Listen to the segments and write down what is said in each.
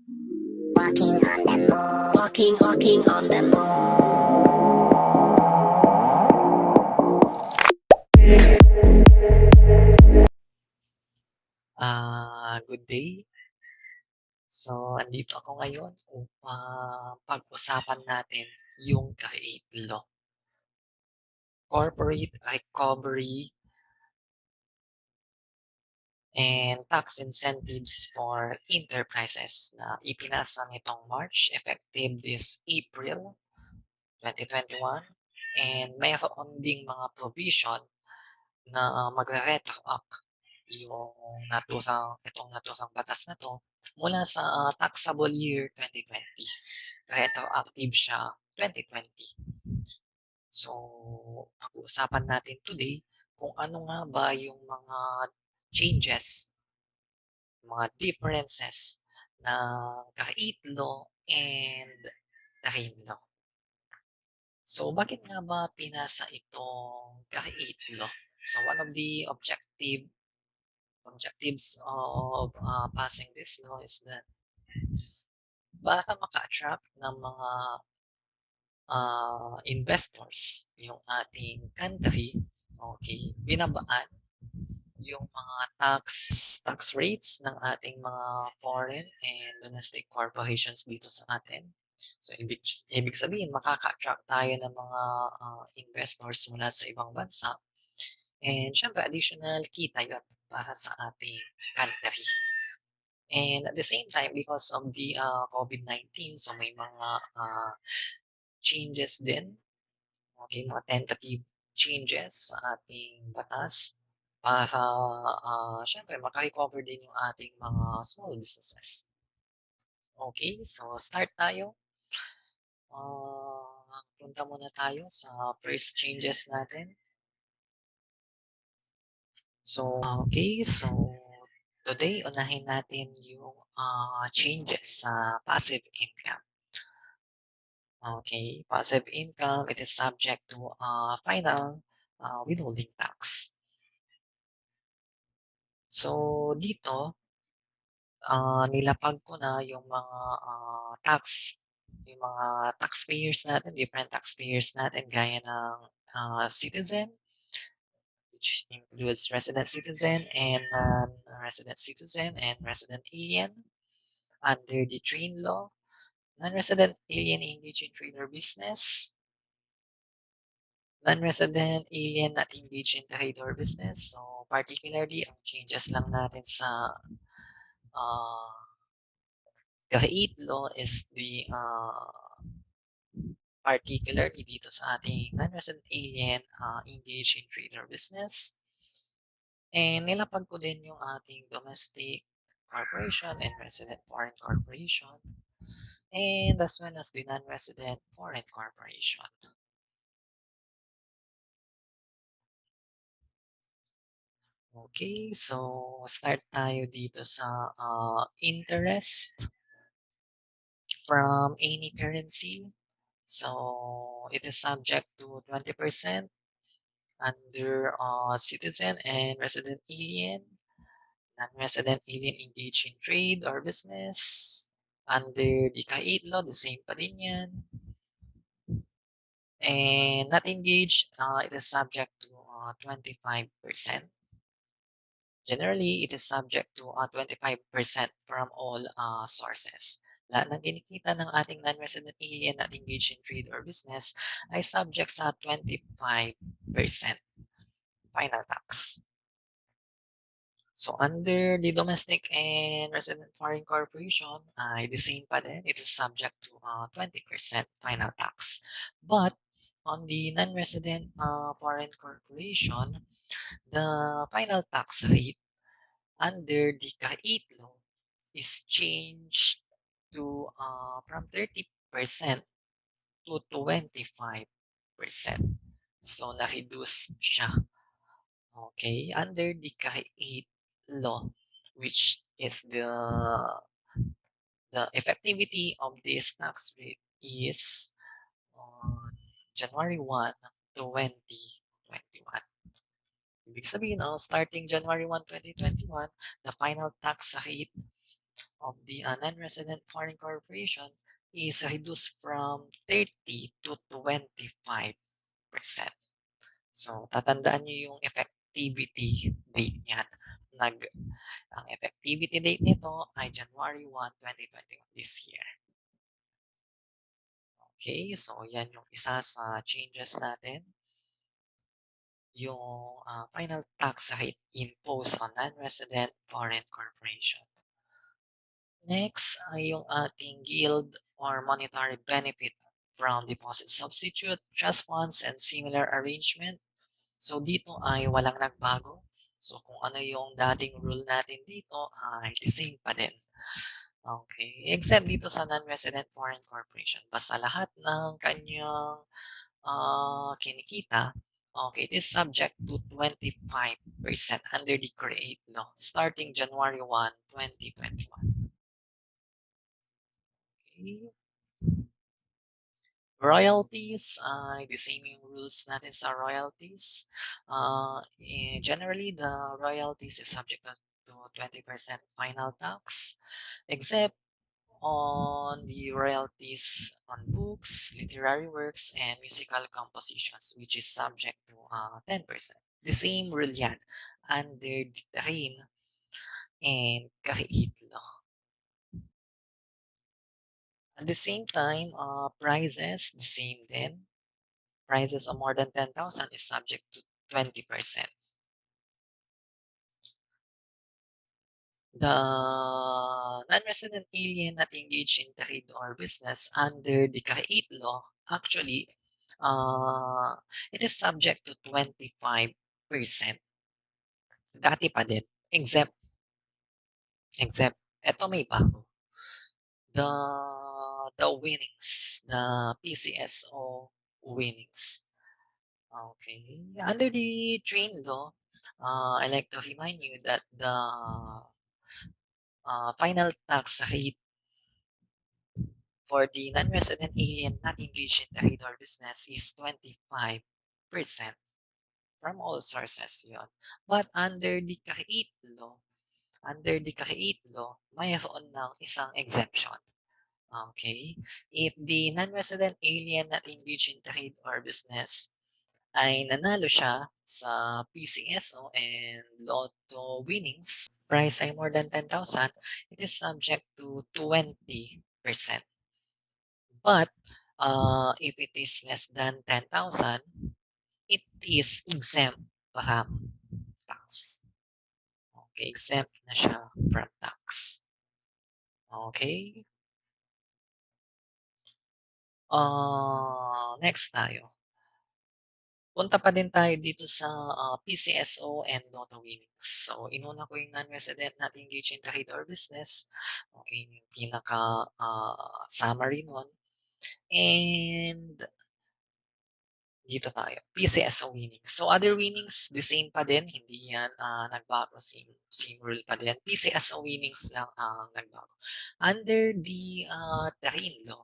Walking on the moon. Walking on the moon. Good day. So, andito ako ngayon upang pag-usapan natin yung create law, corporate recovery, and tax incentives for enterprises na ipinasa nitong March, effective this April 2021. And mayroon ding mga provision na magre-retroact yung itong naturang batas na 'to mula sa taxable year 2020. Retroactive siya 2020. So, pag-uusapan natin today kung ano nga ba yung mga changes, mga differences ng Kahit Law and Tarin Law. So, bakit nga ba pinasa itong Kahit Law? So, one of the objectives of passing this law is that baka maka-attract ng mga investors yung ating country. Okay, binabaan yung mga tax rates ng ating mga foreign and domestic corporations dito sa atin. So, ibig sabihin, makaka-attract tayo ng mga investors mula sa ibang bansa. And syempre, additional kita yun para sa ating country. And at the same time, because of the COVID-19, so may mga changes din, okay, mga tentative changes sa ating batas para syempre maka-recover din yung ating mga small businesses. Okay, so start tayo. Punta muna tayo sa first changes natin. So, today unahin natin yung changes sa passive income. Okay, passive income, it is subject to final withholding tax. So, dito, nilapag ko na yung mga yung mga taxpayers natin, different taxpayers natin, gaya ng citizen, which includes resident citizen and non-resident citizen and resident alien under the train law, non-resident alien engaged in trade or business, non-resident alien not engaged in trade or business. So, particularly, ang changes lang natin sa create law is the particularly dito sa ating non-resident alien engaged in trade or business. And nilapag ko din yung ating domestic corporation and resident foreign corporation, and as well as the non-resident foreign corporation. Okay, so start tayo dito sa interest from any currency. So it is subject to 20% under citizen and resident alien, non-resident alien engaged in trade or business. Under the Kahit law, the same pa din yan. And not engaged, it is subject to 25%. Generally, it is subject to 25% from all sources. Lahat ng kinikita ng ating non-resident alien not engaged in trade or business ay subject sa 25% final tax. So under the domestic and resident foreign corporation, ay the same pa din. It is subject to 20% final tax. But on the non-resident foreign corporation, the final tax rate under the Kahit law is changed to from 30% to 25%. So na-reduce siya. Okay, under the Kahit law, which is the effectivity of this tax rate is on January 1, 2021. Ibig sabihin, starting January 1, 2021, the final tax rate of the non-resident foreign corporation is reduced from 30 to 25%. So, tatandaan nyo yung effectivity date niyan. Ang effectivity date nito ay January 1, 2021 this year. Okay, so yan yung isa sa changes natin. Yung final tax rate imposed on non-resident foreign corporation. Next ay yung ating yield or monetary benefit from deposit substitute, trust funds, and similar arrangement. So dito ay walang nagbago. So kung ano yung dating rule natin dito ay the same pa din. Okay, except dito sa non-resident foreign corporation. Basta lahat ng kanyang kinikita, okay, it is subject to 25% under the CREATE law starting January 1, 2021. Okay. Royalties, the same yung rules natin sa royalties. Generally, the royalties is subject to 20% final tax, except on the royalties on books, literary works, and musical compositions, which is subject to 10%. The same rule yan under the reign and kahit law. At the same time, prices, the same din. Prices of more than 10,000 is subject to 20%. The non-resident alien not engaged in trade or business under the CAIT law, actually, uh, it is subject to 25%. Dati pa din. Exempt. Eto may bago. The winnings, the PCSO winnings. Okay. Under the train law, I like to remind you that the final tax rate for the non-resident alien not engaged in trade or business is 25% from all sources yon. But under the CAREIT law, mayroon ng isang exemption. Okay? If the non-resident alien not engaged in trade or business ay nanalo siya sa PCSO and Lotto winnings, price ay more than 10,000, it is subject to 20%. But if it is less than 10,000, it is exempt from tax. Okay, exempt na siya from tax. Okay? Next tayo. Punta pa din tayo dito sa PCSO and Lotto winnings. So, inuna ko yung non-resident not engaged in trade or business. Okay, yung pinaka summary nun. And dito tayo, PCSO winnings. So, other winnings, the same pa din. Hindi yan nagbago. Same rule pa din. PCSO winnings lang ang nagbago. Under the Terrain law,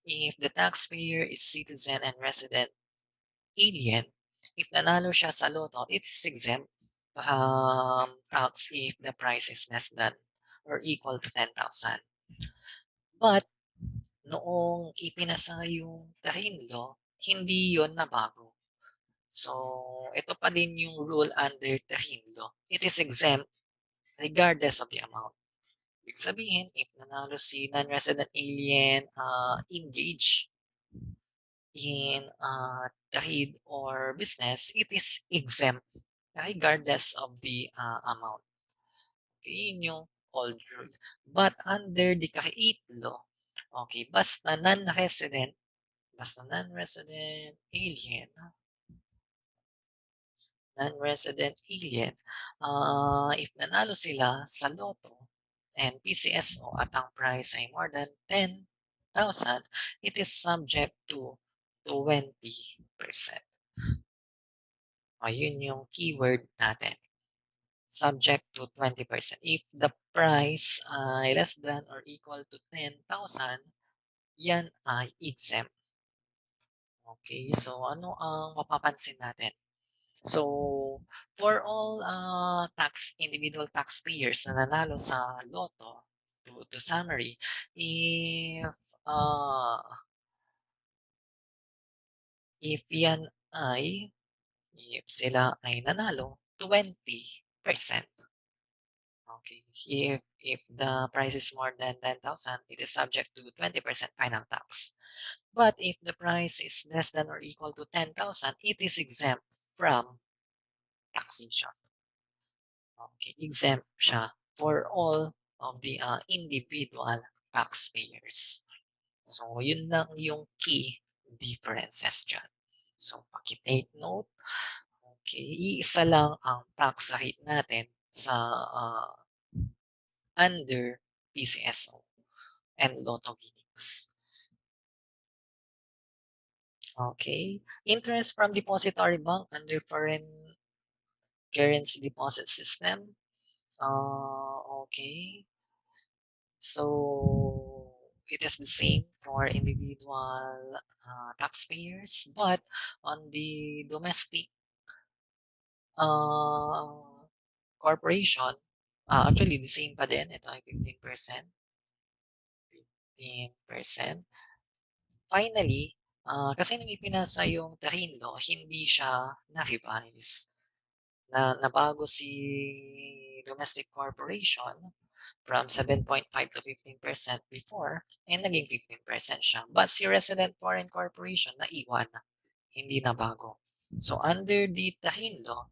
if the taxpayer is citizen and resident alien, if nanalo siya sa loto, it is exempt tax if the price is less than or equal to 10,000. But, noong ipinasa yung Terrain law, hindi yon nabago. So, ito pa din yung rule under Terrain law. It is exempt regardless of the amount. Ibig sabihin, if nanalo si non-resident alien engage in trade or business, it is exempt regardless of the amount. Okay, yun yung old rule. But under the CAREIT law, okay, basta non-resident alien, if nanalo sila sa Lotto and PCSO at ang price ay more than 10,000, it is subject to 20%. Ayun yung keyword natin. Subject to 20%. If the price ay less than or equal to 10,000, yan ay exempt. Okay, so ano ang mapapansin natin? So, for all individual taxpayers na nanalo sa Lotto, to summary, if, uh, if yan ay if sila ay nanalo, 20%. Okay. If the price is more than 10,000, it is subject to 20% final tax. But if the price is less than or equal to 10,000, it is exempt from taxation. Okay, exempt siya for all of the individual taxpayers. So, yun lang yung key differences dyan. So, paki-take note. Okay, iisa lang ang tax rate natin sa under PCSO and Lotto winnings. Okay, interest from depository bank under foreign currency deposit system. Okay. So it is the same for individual taxpayers, but on the domestic uh, corporation, actually the same pa din. Ito ay 15%. 15%. Finally, kasi nung ipinasa yung Tahin Law, hindi siya na-revise. Nabago si domestic corporation from 7.5 to 15% before, and naging 15% siya. But si resident foreign corporation, naiwan, hindi na bago. So under the Tahin Law,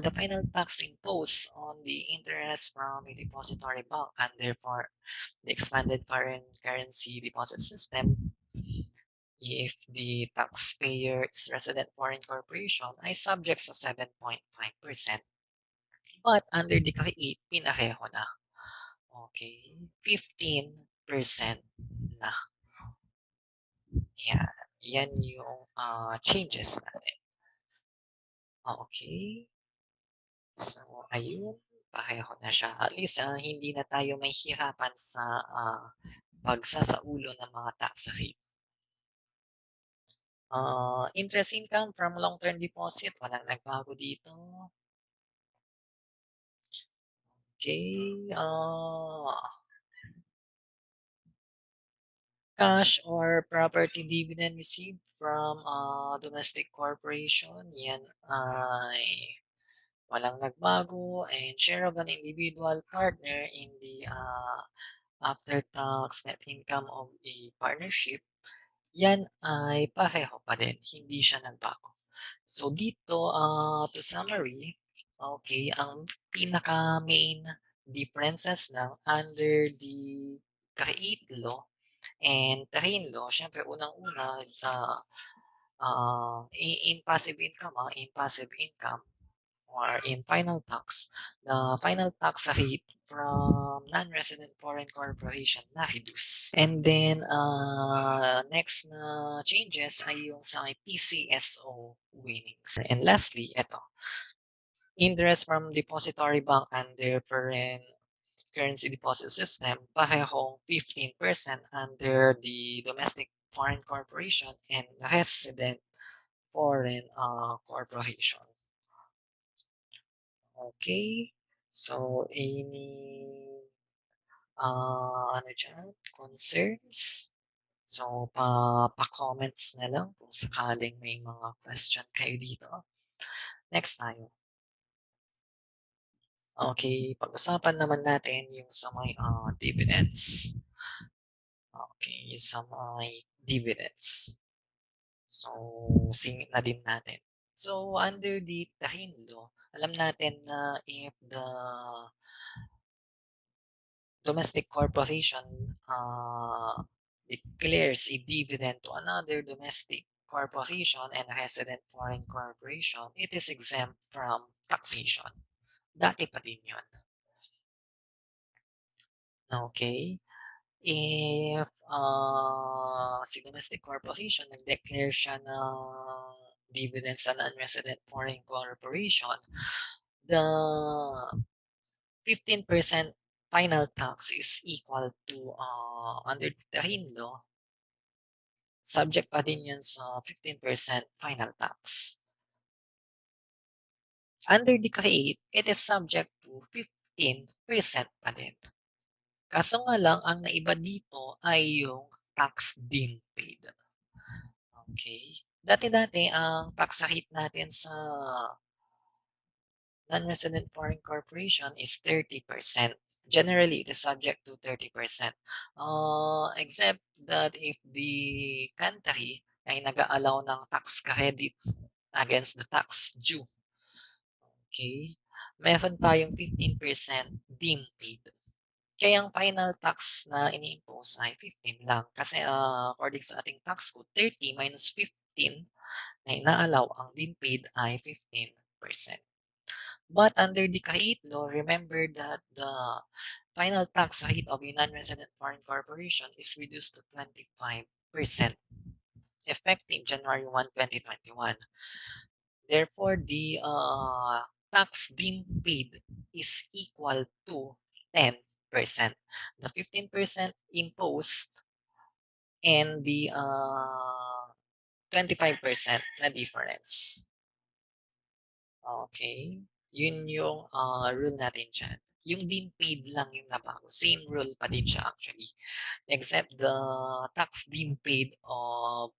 the final tax imposed on the interest from a depository bank and therefore the expanded foreign currency deposit system, if the taxpayer is resident foreign corporation, ay subject sa 7.5%. But under the CREATE, pinareho na. Okay, 15% na. Yan. Yan yung changes natin. Okay. So, ayun. Pareho na siya. At least, hindi na tayo mahihirapan sa pagsasaulo ng mga tax rate. Interest income from long-term deposit, walang nagbago dito. Okay. Cash or property dividend received from domestic corporation, yan ay walang nagbago, and share of an individual partner in the after-tax net income of a partnership, yan ay pareho pa din, hindi siya nagbago. So dito, to summary, okay, ang pinaka-main differences lang under the CREATE law and Terrain law, syempre unang-una, in passive income, in passive income or in final tax, the final tax rate from non-resident foreign corporation na reduce. And then, next na changes ay yung sa PCSO winnings. And lastly, ito, interest from depository bank under foreign currency deposit system, parehong 15% under the domestic foreign corporation and resident foreign corporation. Okay. So, any ano dyan, concerns? So, pa-comments na lang kung sakaling may mga question kayo dito. Next tayo. Okay, pag-usapan naman natin yung sa may dividends. Okay, sa may dividends. So, singit na din natin. So, under the Tahin Law, alam natin na if the domestic corporation declares a dividend to another domestic corporation and resident foreign corporation, it is exempt from taxation. Dati pa din yun. Okay? If si domestic corporation nag-declare siya ng dividends sa non-resident foreign corporation, the 15% final tax is equal to under the RIN law, subject pa din yun sa 15% final tax. Under the CREATE, it is subject to 15% pa din. Kaso nga lang ang naiba dito ay yung tax deemed paid. Okay. Dati-dati ang tax rate natin sa non-resident foreign corporation is 30%. Generally, it is subject to 30%. Except that if the country ay nag-aalaw ng tax credit against the tax due. Okay? Meron tayong 15% deemed paid. Kaya ang final tax na ini-impose ay 15 lang. Kasi according sa ating tax code, 30 minus 15 na inaalaw ang deemed paid ay 15%. But under the Kahit law, remember that the final tax rate of a non-resident foreign corporation is reduced to 25% effective January 1, 2021. Therefore, the tax deemed paid is equal to 10%. The 15% imposed and the 25% na difference. Okay? Yun yung rule natin dyan. Yung deemed paid lang yung nabago. Same rule pa din siya actually. Except the tax deemed paid of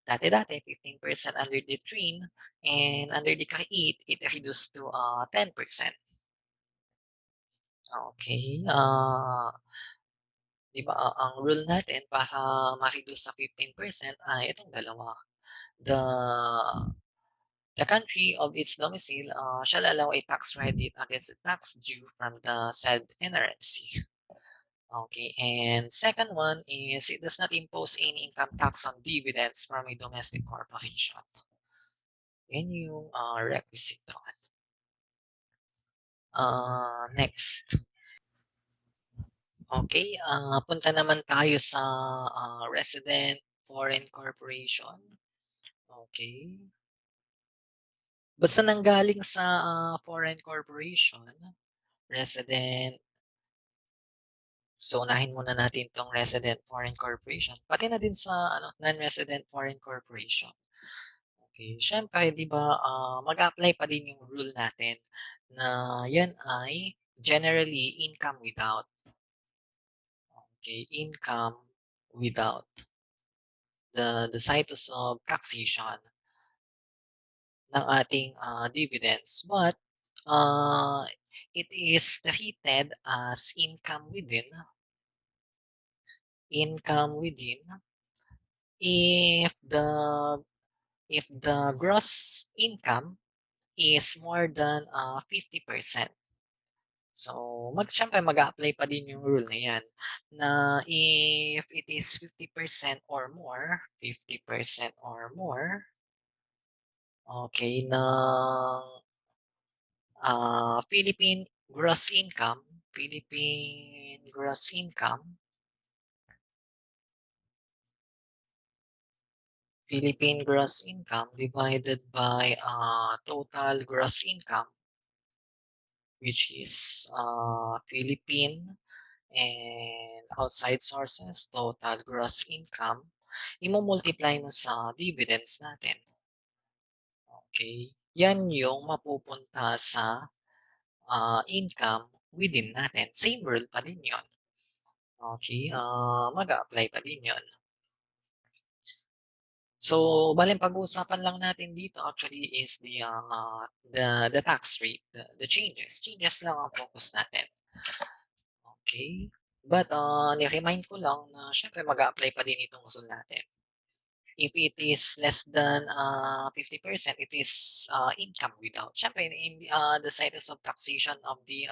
dati-dati 15% under the train and under the kahit, it reduced to 10%. Okay. 'Di ba ang rule natin para ma-reduce sa 15% ay itong dalawa. The the country of its domicile shall allow a tax credit against the tax due from the said NRC. Okay, and second one is it does not impose any income tax on dividends from a domestic corporation. Yan yung requisite doon. Next. Okay, punta naman tayo sa resident foreign corporation. Okay. Basta nanggaling sa foreign corporation, resident. So, unahin muna natin itong resident foreign corporation. Pati na din sa non-resident foreign corporation. Okay. Siyempre, di ba, mag-apply pa din yung rule natin na yan ay generally income without. Okay, income without the status of taxation ng ating dividends. But it is treated as income within if the gross income is more than 50%. So, siyempre mag-a-apply pa din yung rule na yan na if it is 50% or more, okay, ng Philippine gross income, Philippine gross income divided by total gross income, which is Philippine and outside sources, total gross income, imo-multiply mo sa dividends natin. Okay? Yan yung mapupunta sa income within natin. Same rule pa din yun. Okay? Mag-a-apply pa din yun. So, bale pag-uusapan lang natin dito actually is the tax rate, the changes. Changes lang ang focus natin. Okay? But ni-remind ko lang na syempre mag-a-apply pa din itong usul natin. If it is less than 50%, it is income without. Syempre, the status of taxation of the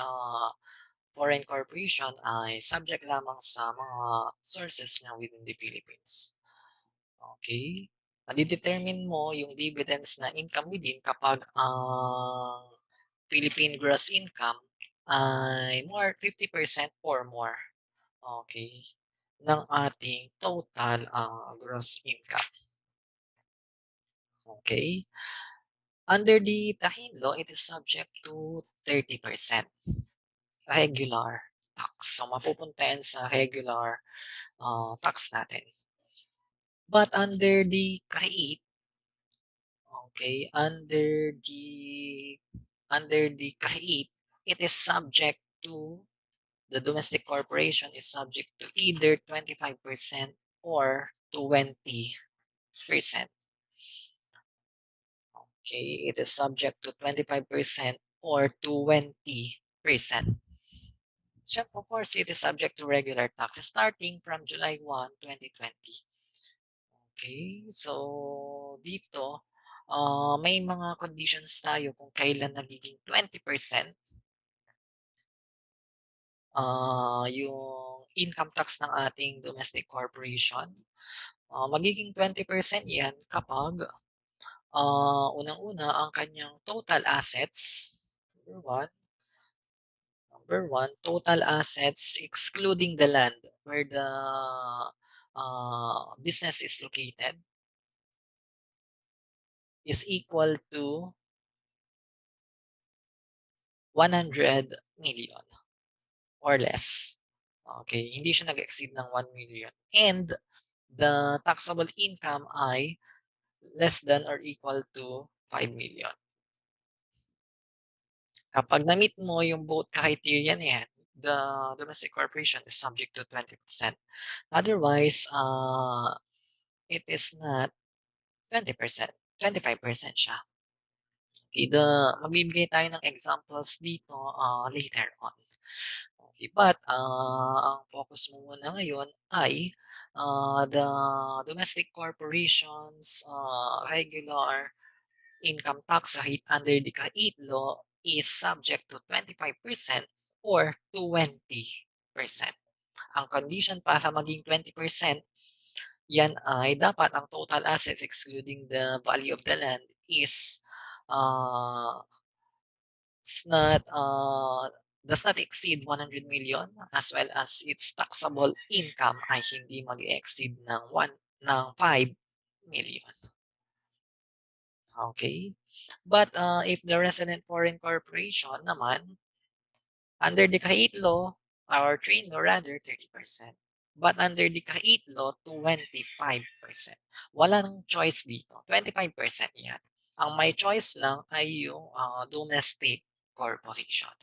foreign corporation ay subject lamang sa mga sources na within the Philippines. Okay? Madi-determine mo yung dividends na income within kapag ang Philippine gross income ay 50% or more. Okay? Ng ating total gross income. Okay? Under the Tahin law, it is subject to 30% regular tax. So, mapupunta yan sa regular tax natin. But under the Kahit, okay, under the Kahit, it is subject to the domestic corporation is subject to either 25% or 20%. Okay, it is subject to 25% or 20%. Siyempre, of course, it is subject to regular taxes starting from July 1, 2020. Okay, so dito, may mga conditions tayo kung kailan nagiging 20% yung income tax ng ating domestic corporation. Magiging 20% yan kapag unang-una ang kanyang total assets. Number one, total assets excluding the land where the business is located is equal to 100 million or less. Okay, hindi siya nag-exceed ng 1 million. And the taxable income ay less than or equal to 5 million. Kapag na-meet mo yung both criteria na yan, the domestic corporation is subject to 20%. Otherwise, it is not 20%, 25% siya. Okay, magbibigay tayo ng examples dito later on. Okay, but ang focus mo muna ngayon ay the domestic corporations regular income tax rate under the KAIT law is subject to 25% or 20%. Ang condition para maging 20%, yan ay dapat ang total assets excluding the value of the land is uh, it's not does not exceed 100 million as well as its taxable income ay hindi mag-exceed ng 5 million. Okay? But if the resident foreign corporation naman, under the KAIT law, or train law rather, 30%. But under the KAIT law, 25%. Walang choice dito. 25% yan. Ang may choice lang ay yung domestic corporation.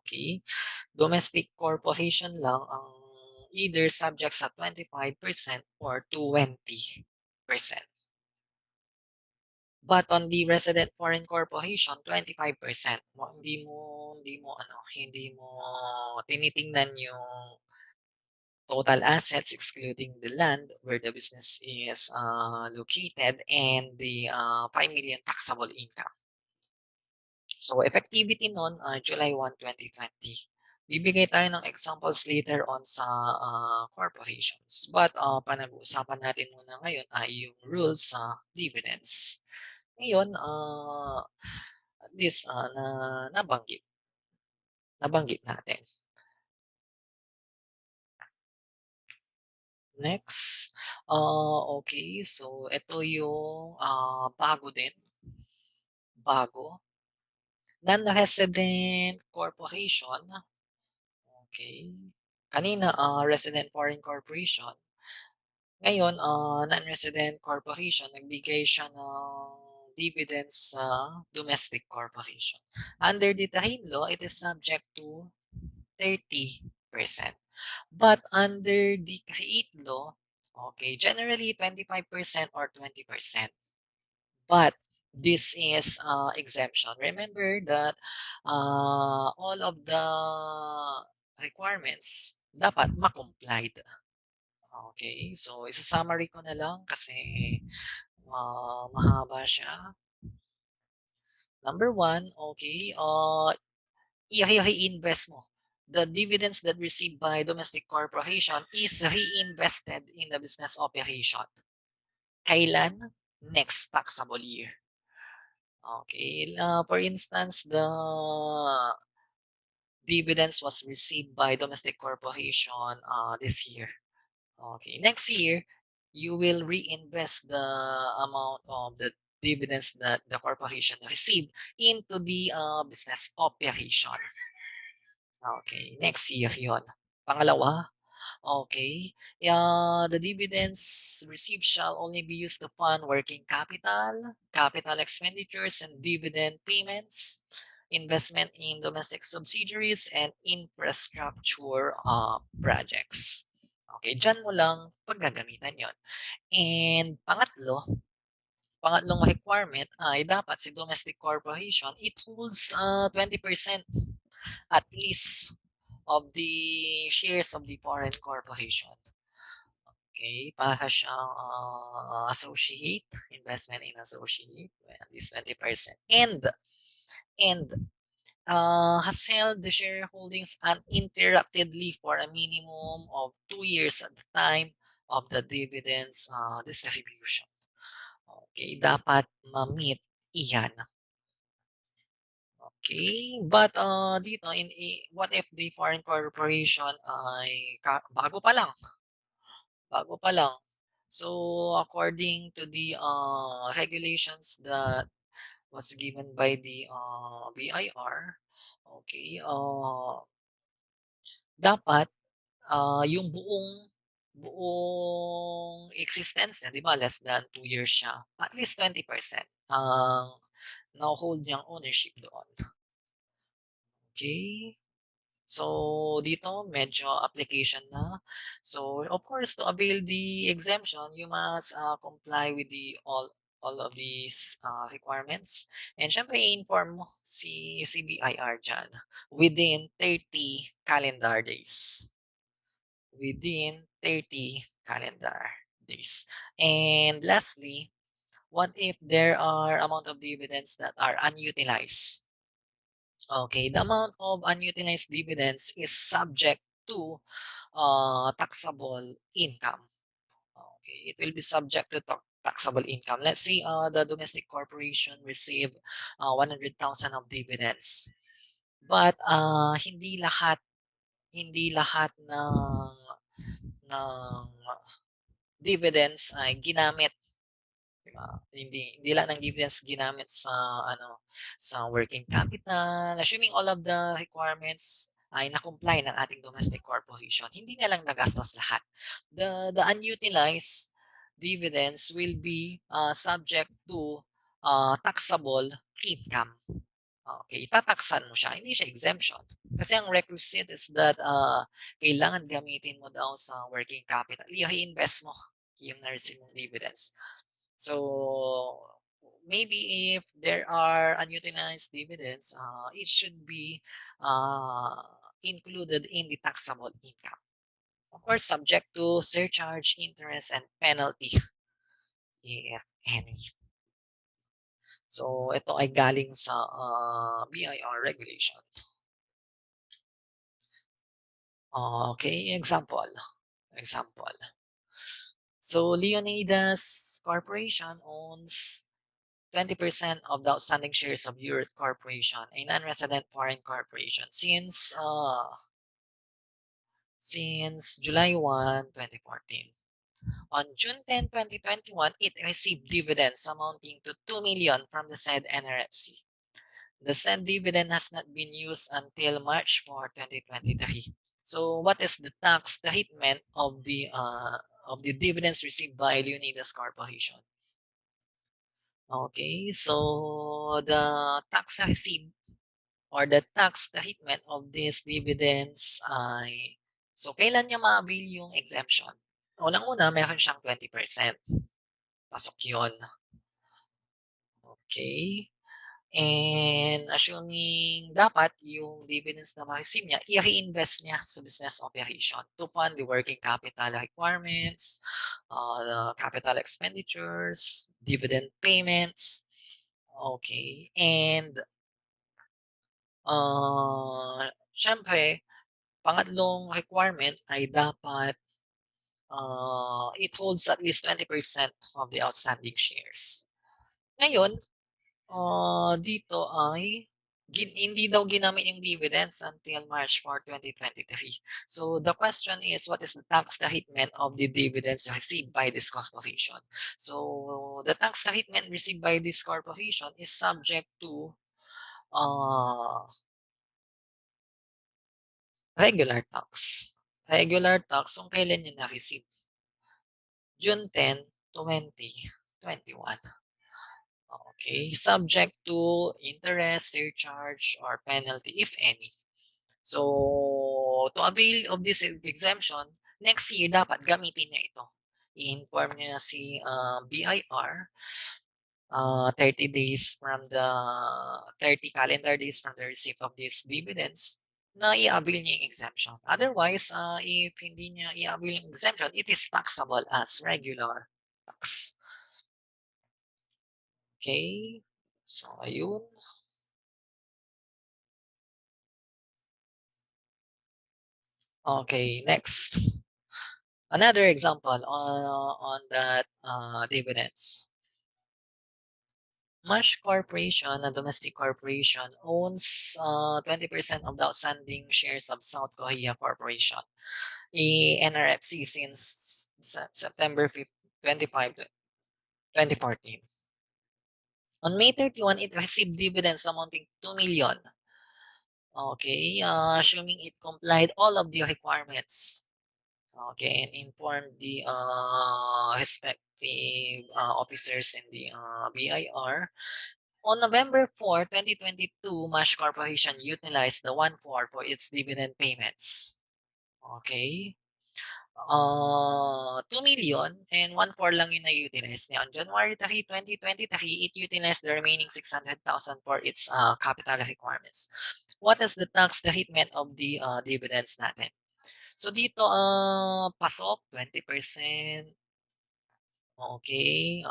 Okay? Domestic corporation lang ang either subject sa 25% or 20%. But on the resident foreign corporation, 25%. Hindi mo tinitingnan yung total assets excluding the land where the business is located and the 5 million taxable income. So effectivity nun, July 1, 2020. Bibigay tayo ng examples later on sa corporations. But panag-uusapan natin muna ngayon ay yung rules sa dividends. Ngayon, at least nabanggit natin. Next, okay, so ito yung bago din. Bago. Non-resident corporation. Okay. Kanina, resident foreign corporation. Ngayon, non-resident corporation, nagbigay siya ng dividends sa domestic corporation. Under the Tahin law, it is subject to 30%. But under the Create law, okay, generally 25% or 20%. But this is exemption. Remember that all of the requirements dapat ma-complied. Okay, so isa-summary ko na lang kasi mahaba siya. Number one, okay, i-reinvest mo. The dividends that received by domestic corporation is reinvested in the business operation. Kailan? Next taxable year. Okay, for instance, the dividends was received by domestic corporation this year. Okay, next year, you will reinvest the amount of the dividends that the corporation received into the business operation. Okay, next year yon. Pangalawa, okay, the dividends received shall only be used to fund working capital, capital expenditures, and dividend payments. investment in domestic subsidiaries, and infrastructure projects. Okay, dyan mo lang paggagamitan yon. And pangatlong requirement ay dapat si domestic corporation, it holds 20% at least of the shares of the foreign corporation. Okay, para siyang associate, investment in associate, at least 20%. And has held the shareholdings uninterruptedly for a minimum of 2 years at the time of the dividends distribution. Okay, dapat ma-meet iyan. Okay, but dito what if the foreign corporation ay bago pa lang. So according to the regulations that was given by the BIR, okay, dapat yung buong existence niya, 'di ba, less than 2 years siya, at least 20% ang naho-hold niyang ownership doon. Okay. So, dito medyo application na. So, of course, to avail the exemption, you must comply with all of these requirements. And syempre, i-inform mo si CBIR dyan within 30 calendar days. Within 30 calendar days. And lastly, what if there are amount of dividends that are unutilized? Okay, the amount of unutilized dividends is subject to taxable income. Okay, it will be subject to taxable income. Let's say the domestic corporation receive 100,000 of dividends. But hindi lahat ng dividends ay ginamit. 'Di ba? Hindi lahat ng dividends ginamit sa sa working capital. Assuming all of the requirements ay na-comply ng ating domestic corporation, hindi na lang nagastos lahat. The unutilized dividends will be subject to taxable income. Okay, tataksan mo siya, hindi siya exemption. Kasi ang requisite is that kailangan gamitin mo daw sa working capital. I-reinvest mo yung na-receive mong dividends. So maybe if there are unutilized dividends, it should be uh, included in the taxable income. Of course, subject to surcharge, interest, and penalty, if any. So ito ay galing sa BIR regulation. Okay, example. So Leonidas Corporation owns 20% of the outstanding shares of Europe Corporation, a non-resident foreign corporation, since July 1, 2014. On June 10, 2021, it received dividends amounting to 2 million from the said NRFC. The said dividend has not been used until March 4, 2023. So, what is the tax treatment of the dividends received by Leonidas Corporation? Okay, so the tax received or the tax treatment of these dividends ay, so kailan niya ma-avail yung exemption? Unang-una, meron siyang 20%. Pasok yun. Okay. And assuming dapat yung dividends na ma-receive niya, i-reinvest niya sa business operation to fund the working capital requirements, the capital expenditures, dividend payments. Okay. And syempre, pangatlong requirement ay dapat it holds at least 20% of the outstanding shares. Ngayon, dito ay hindi daw ginamit yung dividends until March 4, 2023. So the question is, what is the tax treatment of the dividends received by this corporation? So the tax treatment received by this corporation is subject to uh, regular tax. Regular tax kung kailan niya na-receive. June 10, 2021. Okay, subject to interest, surcharge, or penalty, if any. So, to avail of this exemption, next year dapat gamitin niya ito. I-inform niya si BIR 30 days from the 30 calendar days from the receipt of these dividends na i-avail niya yung exemption. Otherwise, if hindi niya i-avail yung exemption, it is taxable as regular tax. Okay? So, ayun. Okay, next. Another example on that dividends. Mash Corporation, a domestic corporation, owns 20% of the outstanding shares of South Korea Corporation, a NRFC since September 25, 2014. On May 31, it received dividends amounting to 2 million. Okay, assuming it complied all of the requirements. Okay, and informed the respective officers in the BIR. On November 4, 2022, Mash Corporation utilized the 1/4 for its dividend payments. Okay. 2 million and 1/4 lang yung na-utilize niya. On January 3, 2023, it utilized the remaining 600,000 for its capital requirements. What is the tax treatment of the dividends natin? So dito, pasok, 20%. Okay,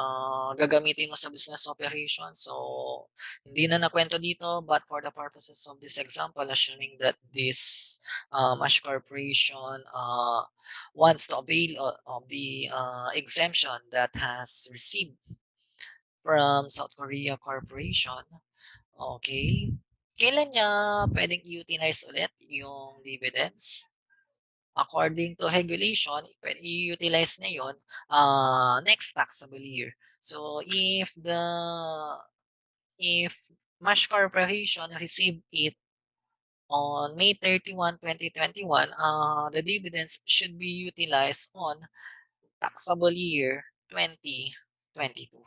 gagamitin mo sa business operation. So, hindi na nakwento dito, but for the purposes of this example, assuming that this Ash Corporation wants to avail of the exemption that has received from South Korea Corporation, okay, kailan niya pwedeng i-utilize ulit yung dividends? According to regulation, pwede i-utilize na yun next taxable year. So if Mash Corporation received it on May 31, 2021, the dividends should be utilized on taxable year 2022.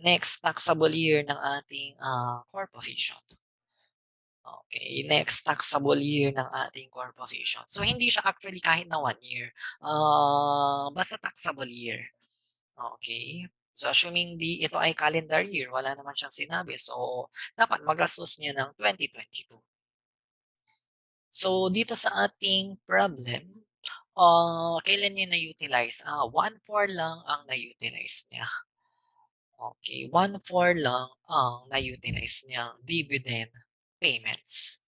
Next taxable year ng ating corporation. Okay, next taxable year ng ating corporation. So, hindi siya actually kahit na 1 year. Basta taxable year. Okay. So, assuming ito ay calendar year, wala naman siyang sinabi. So, dapat magastos niya ng 2022. So, dito sa ating problem, kailan niya na-utilize? 1/4 lang ang na-utilize niya. Okay, 1/4 lang ang na-utilize niyang dividend payments.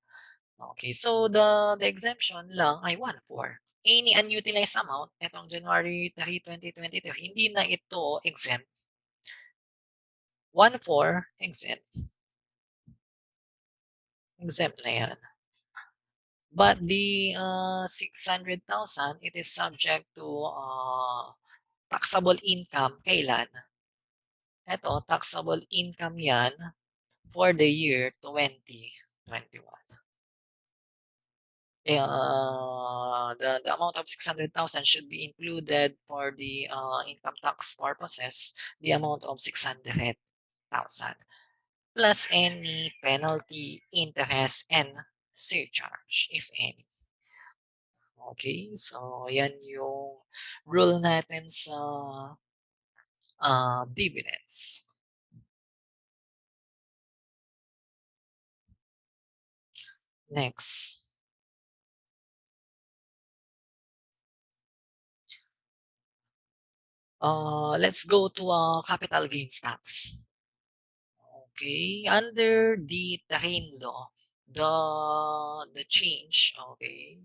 Okay, so the exemption lang ay 1/4. Any unutilized amount, etong January 3, 2023, hindi na ito exempt. 1/4 exempt. Exempt na yan. But the 600,000, it is subject to taxable income. Kailan? Ito, taxable income yan for the year 2021. The amount of 600,000 should be included for the income tax purposes, the amount of 600,000 plus any penalty, interest, and surcharge, if any. Okay, so yan yung rule natin sa dividends. Next. Let's go to capital gains tax. Okay, under the Tahin law, the change, okay,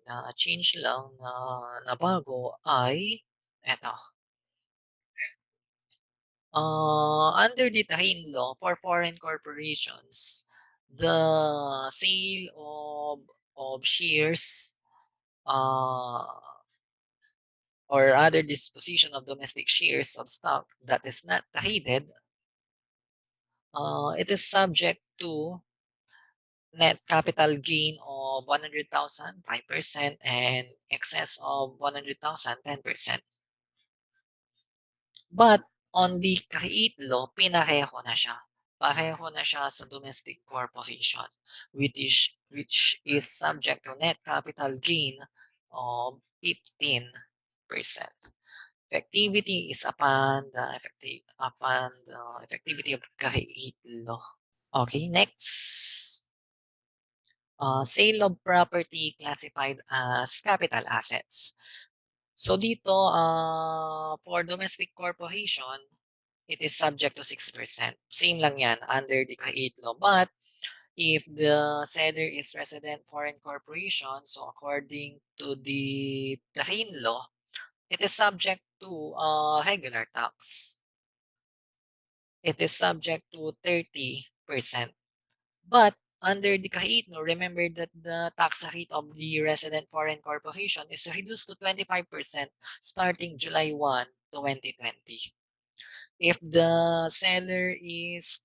na change lang na bago ay eto. Under the Tahin law for foreign corporations, the sale of shares or other disposition of domestic shares of stock that is not traded, it is subject to net capital gain of 100,000, 5%, and excess of 100,000, 10%. But On the create law, pinareho na siya. Pareho na siya sa domestic corporation, which is subject to net capital gain of 15%. Effectivity is upon the effectivity of create law. Okay, next. Sale of property classified as capital assets. So dito, for domestic corporation, it is subject to 6%. Same lang yan under the create law. But if the seller is resident foreign corporation, so according to the Bahrain law, it is subject to regular tax. It is subject to 30%. But under the Kahit, no, remember that the tax rate of the resident foreign corporation is reduced to 25% starting July 1, 2020. If the seller is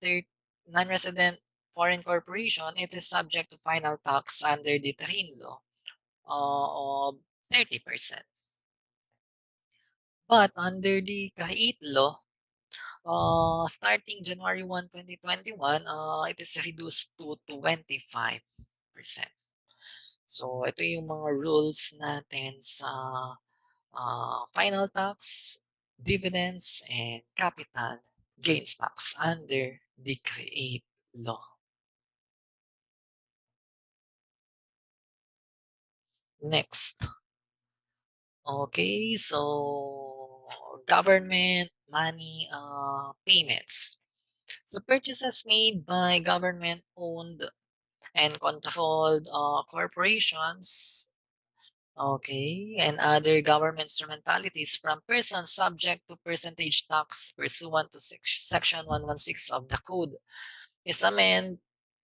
non-resident foreign corporation, it is subject to final tax under the Tahin law of 30%. But under the Kahit law, starting January 1, 2021, it is reduced to 25%. So, ito yung mga rules natin sa final tax, dividends, and capital gains tax under the CREATE law. Next. Okay, so government money payments. So purchases made by government-owned and controlled corporations, okay, and other government instrumentalities from persons subject to percentage tax pursuant to Section 116 of the Code is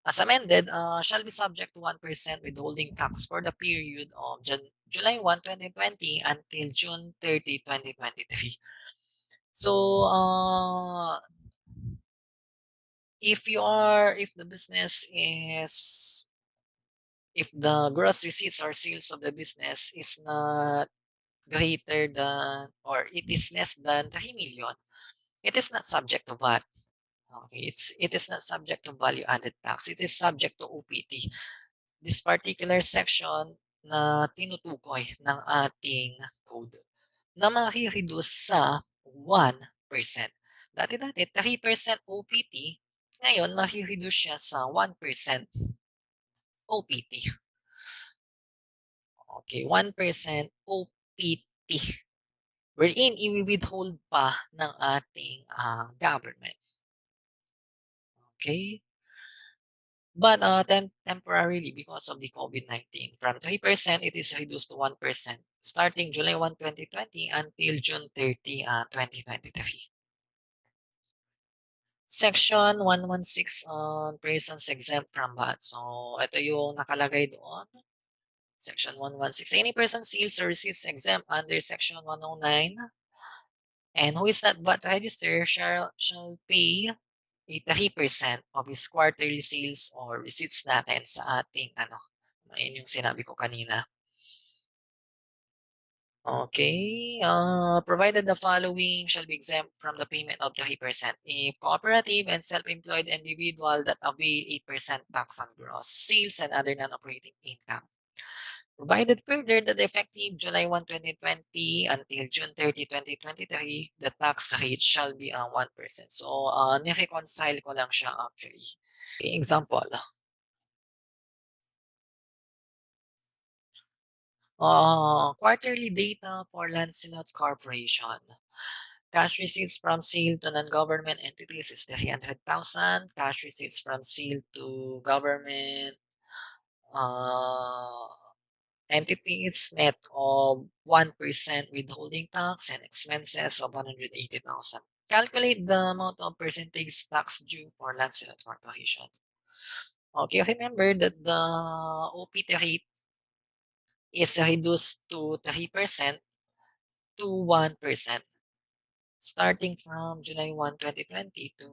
as amended, shall be subject to 1% withholding tax for the period of July 1, 2020 until June 30, 2023. So, if the business is if the gross receipts or sales of the business is not greater than or it is less than 3 million, it is not subject to VAT. Okay, it is not subject to value added tax. It is subject to OPT. This particular section na tinutukoy ng ating code na maki-reduce sa 1%. Dati-dati 3% OPT, ngayon maki-reduce siya sa 1% OPT. Okay, 1% OPT. Wherein i-withhold pa ng ating government. Okay? But temporarily, because of the COVID-19, from 3% it is reduced to 1% starting July 1, 2020 until June 30, 2023. Section 116 on persons exempt from VAT. So, ito yung nakalagay doon. Section 116. Any person sales or receipts exempt under Section 109 and who is not VAT registered shall pay 3% of his quarterly sales or receipts natin sa ating ayun yung sinabi ko kanina. Okay, provided the following shall be exempt from the payment of 3%. If cooperative and self-employed individual that avail 8% tax on gross sales and other non-operating income. Provided further that effective July 1, 2020 until June 30, 2023, the tax rate shall be 1%. So, ni-reconcile ko lang siya actually. Okay, example. Quarterly data for Lancelot Corporation. Cash receipts from sale to non-government entities is 300,000. Cash receipts from sale to government uh, entities net of 1% withholding tax and expenses of 180,000. Calculate the amount of percentage tax due for Lancelot Corporation. Okay, remember that the OPT rate is reduced to 3% to 1% starting from July 1, 2020 to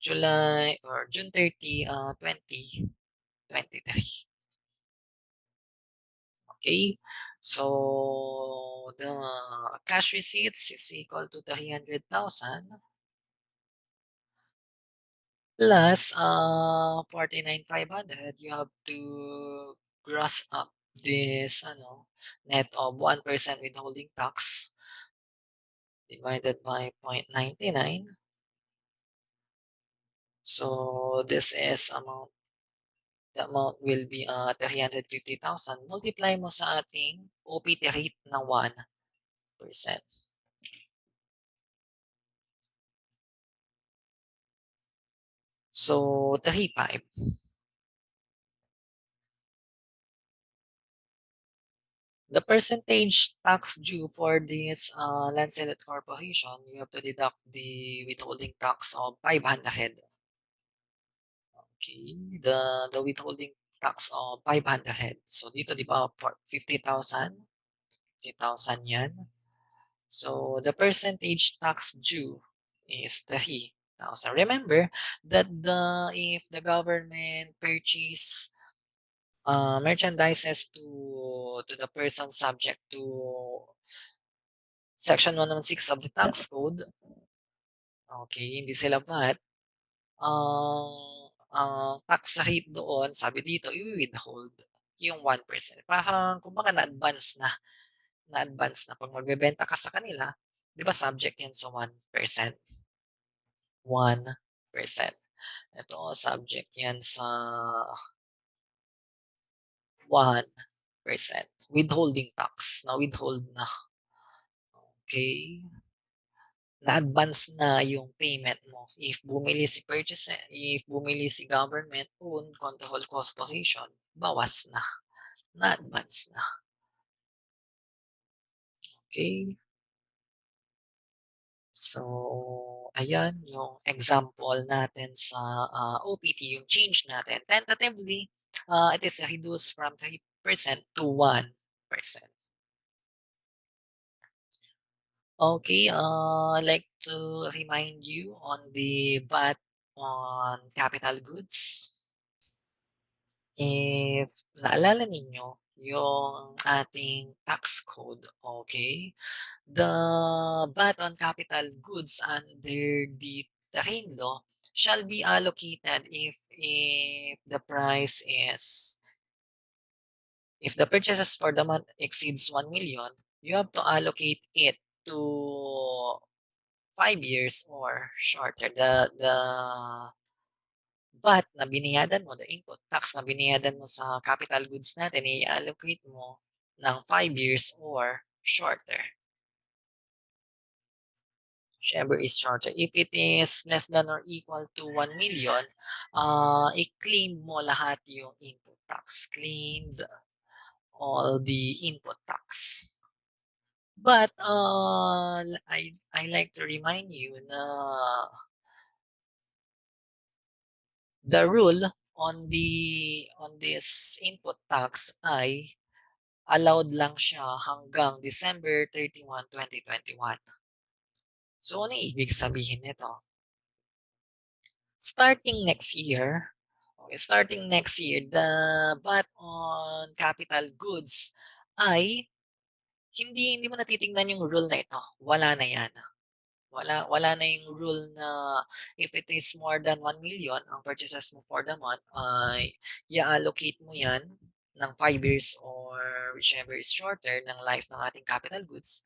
July or June 30, 2023. Okay? So, the cash receipts is equal to 300,000 plus 49,500. You have to gross up this net of 1% withholding tax divided by 0.99. So this is the amount will be 350,000. Multiply mo sa ating OPT rate na 1%. So 35. The percentage tax due for this land sale corporation, you have to deduct the withholding tax of 500. Okay, the withholding tax of 500. So dito di ba for 50,000? 50,000 yan. So the percentage tax due is 3,000. Remember that if the government purchase merchandises to the person subject to Section 116 of the tax code, okay, hindi sila VAT, ang tax rate doon, sabi dito, i-withhold yung 1%. Parang, kumbaga, na-advance na. Pag magbebenta ka sa kanila, di ba subject yan sa 1%? 1%. Ito, subject yan sa 1%. Withholding tax. Na-withhold na. Okay? Na-advance na yung payment mo. If bumili si government owned control corporation, bawas na. Na-advance na. Okay? So, ayan yung example natin sa OPT, yung change natin. Tentatively, it is reduced from 3% to 1%. Okay, like to remind you on the VAT on capital goods. If naalala ninyo yung ating tax code, okay? The VAT on capital goods under the Tahim law shall be allocated if the price is if the purchases for the month exceeds 1 million, you have to allocate it to 5 years or shorter. The VAT na binayadan mo, the input tax na binayadan mo sa capital goods natin, i-allocate mo ng 5 years or shorter. Whichever is shorter. If it is less than or equal to 1 million, i-claim mo lahat yung input tax. Claimed all the input tax. But I like to remind you na the rule on this input tax ay allowed lang siya hanggang December 31, 2021. So, ano ibig sabihin nito? Starting next year, the VAT on capital goods ay hindi mo natitingnan yung rule na ito. Wala na yan. Wala na yung rule na if it is more than 1 million, ang purchases mo for the month, ay i-allocate mo yan ng 5 years or whichever is shorter ng life ng ating capital goods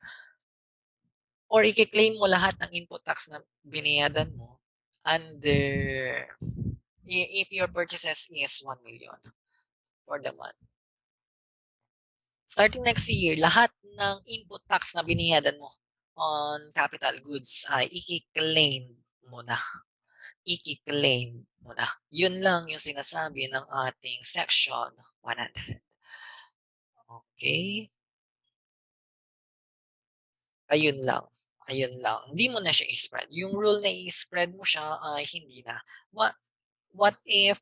or i-claim mo lahat ng input tax na binayadan mo under if your purchases is 1 million for the month. Starting next year, lahat ng input tax na binayadan mo on capital goods ay i-claim mo na. I-claim mo na. Yun lang yung sinasabi ng ating section 100. Okay? Ayun lang. Ayun lang. Hindi mo na siya i-spread. Yung rule na i-spread mo siya ay hindi na. What if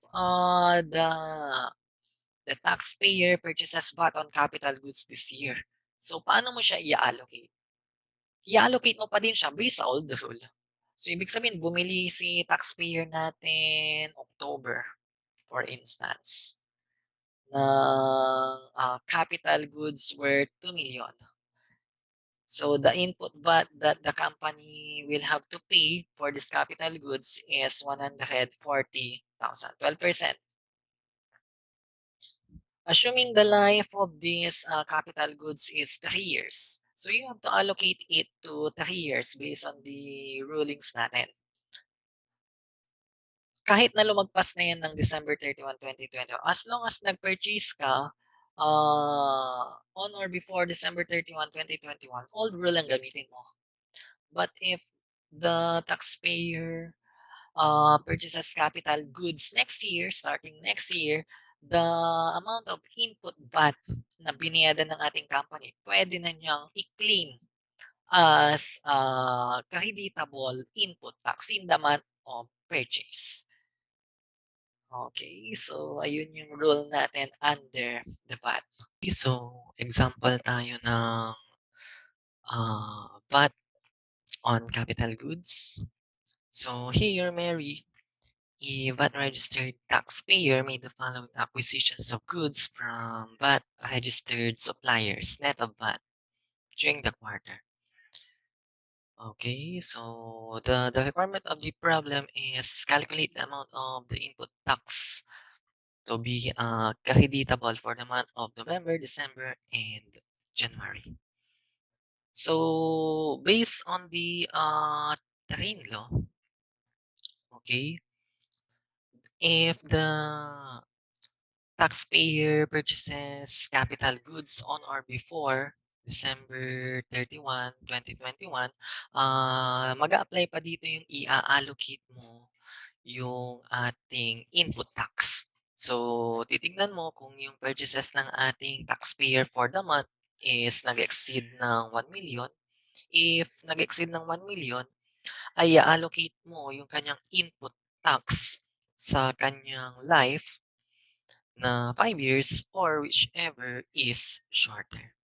the taxpayer purchases VAT on capital goods this year? So, paano mo siya i-allocate? I-allocate mo pa din siya based sa old rule. So, ibig sabihin, bumili si taxpayer natin October, for instance, ng capital goods worth 2 million. So the input VAT that the company will have to pay for this capital goods is 140,000, 12%. Assuming the life of these capital goods is 3 years. So you have to allocate it to 3 years based on the rulings natin. Kahit na lumagpas na yan ng December 31, 2020, as long as nag-purchase ka on or before December 31, 2021, old rule ang gamitin mo. But if the taxpayer purchases capital goods next year, starting next year, the amount of input VAT na binayadan ng ating company, pwede na niyang i-claim as creditable input tax in the month of purchase. Okay, so ayun yung rule natin under the VAT. So, example tayo ng VAT on capital goods. So here, Mary, a VAT registered taxpayer made the following acquisitions of goods from VAT registered suppliers, net of VAT, during the quarter. Okay, so the requirement of the problem is calculate the amount of the input tax to be creditable for the month of November, December, and January. So based on the train law, okay, if the taxpayer purchases capital goods on or before December 31, 2021, mag-a-apply pa dito yung i-allocate mo yung ating input tax. So, titignan mo kung yung purchases ng ating taxpayer for the month is nag-exceed ng 1 million. If nag-exceed ng 1 million, ay i-allocate mo yung kanyang input tax sa kanyang life na 5 years or whichever is shorter.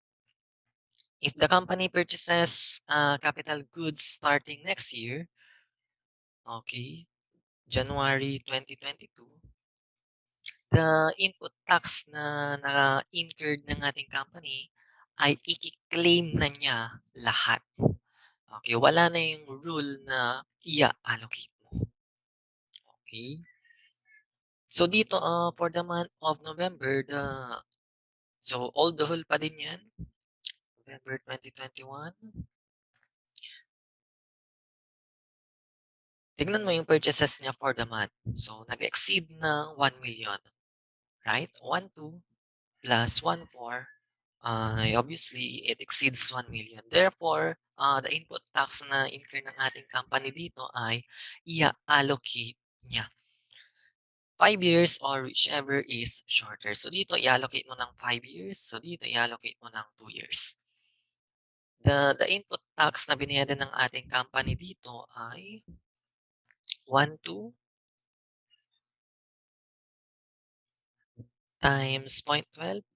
If the company purchases capital goods starting next year, okay, January 2022, the input tax na na-incurred ng ating company ay i-claim na niya lahat. Okay, wala na yung rule na i-allocate mo. Okay? So dito, for the month of November, so old rule pa din yan. November 2021. Tignan mo yung purchases niya for the month. So, nag-exceed ng 1 million. Right? 1,2 plus 1,4. Obviously, it exceeds 1 million. Therefore, the input tax na incur ng ating company dito ay i-allocate niya 5 years or whichever is shorter. So, dito i-allocate mo ng 5 years. So, dito i-allocate mo ng 2 years. The input tax na binayadan ng ating company dito ay 1,2 times 0.12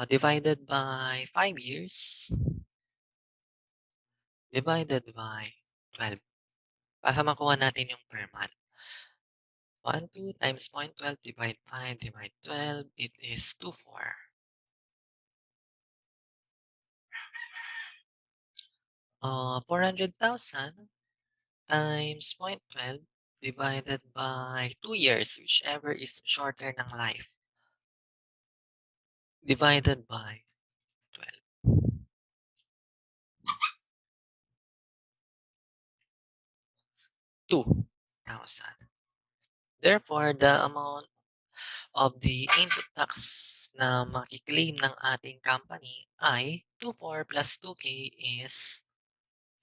divided by 5 years divided by 12 para makuha natin yung per month. 1,2 times 0.12 divide 5 divide 12, it is 2,4. 400,000 times 0.12 divided by 2 years, whichever is shorter ng life, divided by 12. 2,000. Therefore, the amount of the input tax na makiklaim ng ating company ay 2,4 plus 2K is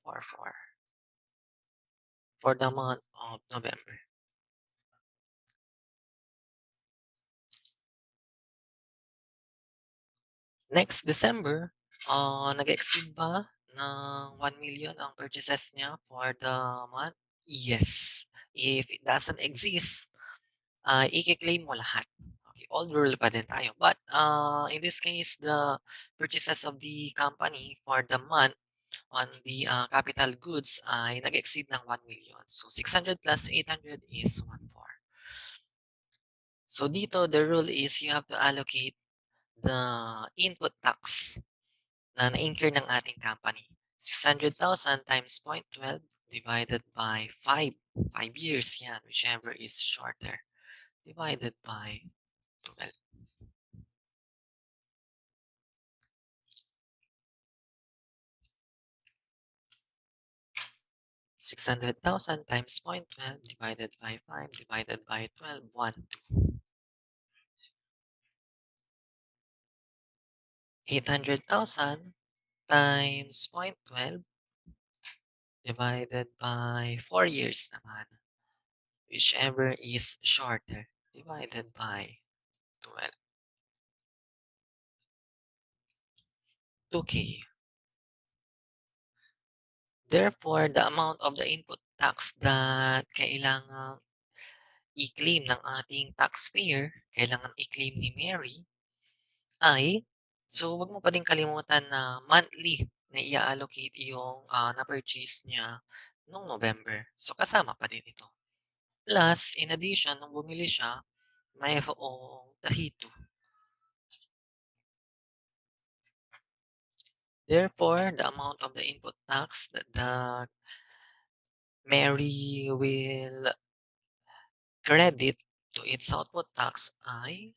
4,4 for the month of November. Next December, nag-exceed ba ng 1 million ang purchases niya for the month? Yes. If it doesn't exist, i-claim mo lahat. Okay, old rule pa din tayo. But in this case, the purchases of the company for the month on the capital goods ay nag-exceed ng 1 million. So 600 plus 800 is 1,400. So dito, the rule is you have to allocate the input tax na na-incur ng ating company. 600,000 times 0.12 divided by 5. 5 years yan, whichever is shorter. Divided by 12. 600,000 times 0.12 divided by 5 divided by 12, 1, 2. 800,000 times 0.12 divided by 4 years naman, whichever is shorter, divided by 12. 2K. Therefore, the amount of the input tax that kailangang i-claim ng ating taxpayer, kailangan i-claim ni Mary ay, so wag mo pa din kalimutan na monthly na i-allocate yung na-purchase niya nung November. So kasama pa din ito. Plus, in addition, nung bumili siya, mayroong rehito. Therefore, the amount of the input tax that Mary will credit to its output tax ay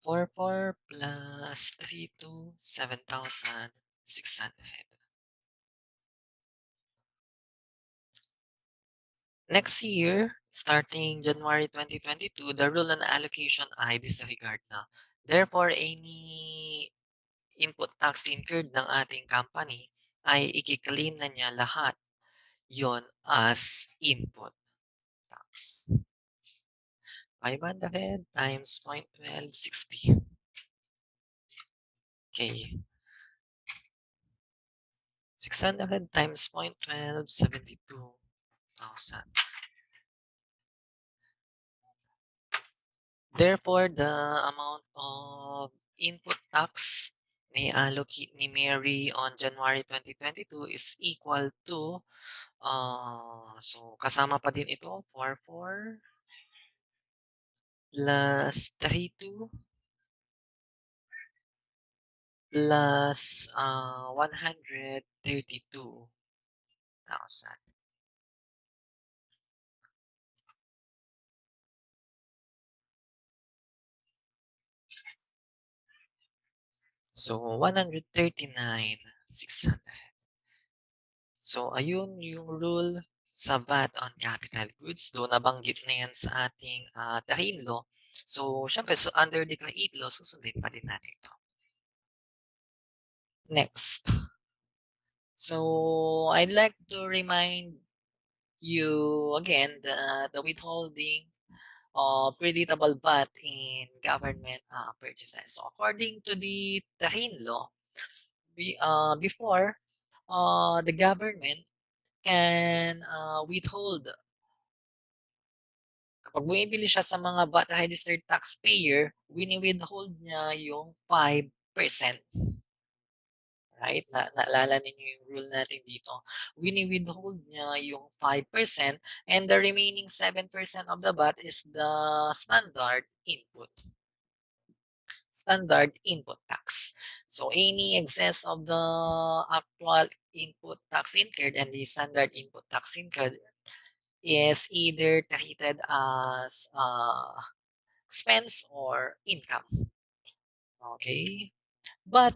44 plus 32, 7,600. Next year, starting January 2022, the rule on allocation ay disregard na. Therefore, any input tax incurred ng ating company ay i-claim na niya lahat yon as input tax. 500 times 0.12, 60. Okay. 600 times 0.12, 72,000. Therefore, the amount of input tax na i-allocate ni Mary on January 2022 is equal to, so kasama pa din ito, 44 plus 32 plus 132,000. So, 139,600. So, ayun yung rule sa VAT on capital goods. Doon nabanggit na yan sa ating Tahin Law. So, syempre, so under the Create Law, susundin pa din natin ito. Next. So, I'd like to remind you again that the withholding of creditable VAT in government purchases. So, according to the Tahin Law, before, the government can withhold kapag bumibili siya sa mga VAT registered taxpayer, wini-withhold niya yung 5%. Right? Naalala ninyo yung rule natin dito. Wini-withhold niya yung 5% and the remaining 7% of the VAT is the standard input. Standard input tax. So any excess of the actual input tax incurred and the standard input tax incurred is either treated as expense or income. Okay? But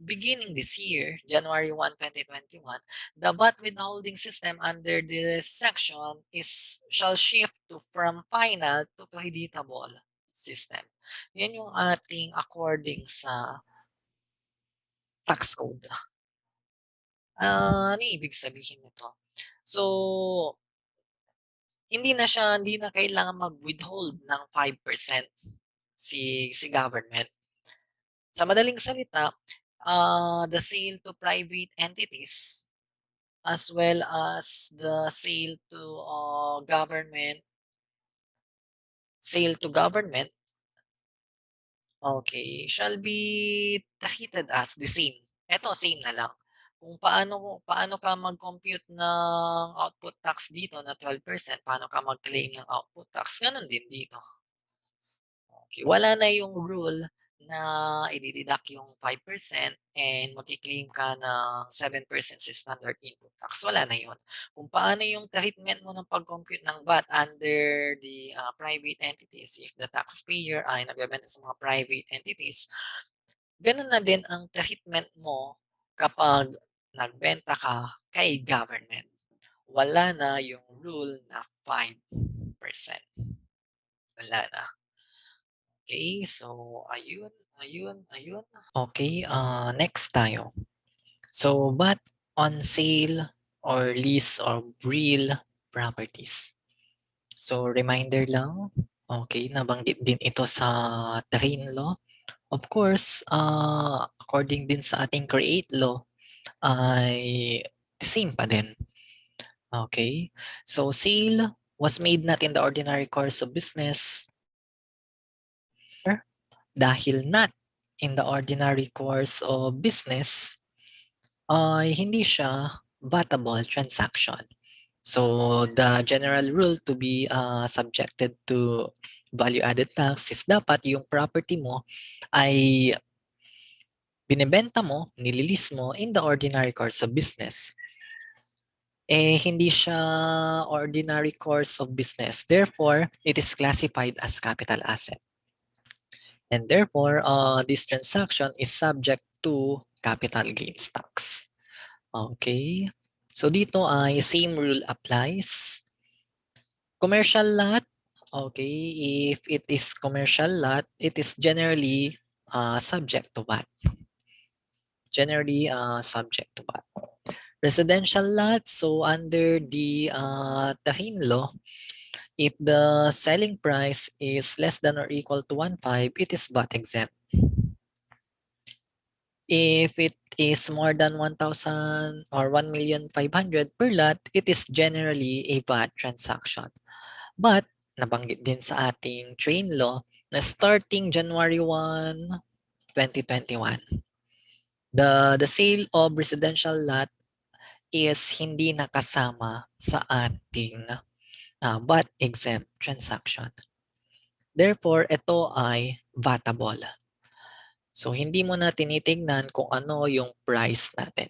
beginning this year, January 1, 2021, the VAT withholding system under this section shall shift from final to creditable system. Yan yung ating according sa tax code. Ano ibig sabihin nito? So, hindi na kailangan mag-withhold ng 5% si government. Sa madaling salita, the sale to private entities as well as the sale to government, okay, shall be treated as the same. Eto, same na lang. kung paano ka mag-compute ng output tax dito na 12%, paano ka mag-claim ng output tax, gano'n din dito. Okay, wala na yung rule na ide-deduct yung 5% and magke-claim ka ng 7% sa standard input tax, wala na yun. Kung paano yung treatment mo ng pag-compute ng VAT under the, private entities, if the taxpayer ay nagbebenta sa mga private entities, gano'n na din ang treatment mo kapag nagbenta ka kay government. Wala na yung rule na 5%, wala na. Okay, so ayun, ayun, ayun. Okay, next tayo. So, VAT on sale or lease of real properties. So, reminder lang, okay, nabanggit din ito sa train law. Of course, according din sa ating create law, ay same pa din. Okay? So, sale was made not in the ordinary course of business dahil not in the ordinary course of business, ay hindi siya vatable transaction. So, the general rule to be subjected to value-added tax is dapat yung property mo ay binebenta mo, nililis mo in the ordinary course of business. Eh, hindi siya ordinary course of business. Therefore, it is classified as capital asset. And therefore, this transaction is subject to capital gains tax. Okay. So dito ay same rule applies. Commercial lot, okay, if it is commercial lot, it is generally subject to VAT. Generally subject to VAT. Residential lot, so under the Tahin law, if the selling price is less than or equal to 1.5, it is VAT exempt. If it is more than 1,000 or 1,500,000 per lot, it is generally a VAT transaction. But, nabanggit din sa ating train law na starting January 1, 2021, the sale of residential lot is hindi nakasama sa ating VAT exempt transaction. Therefore, ito ay vatable. So, hindi mo na tinitingnan kung ano yung price natin.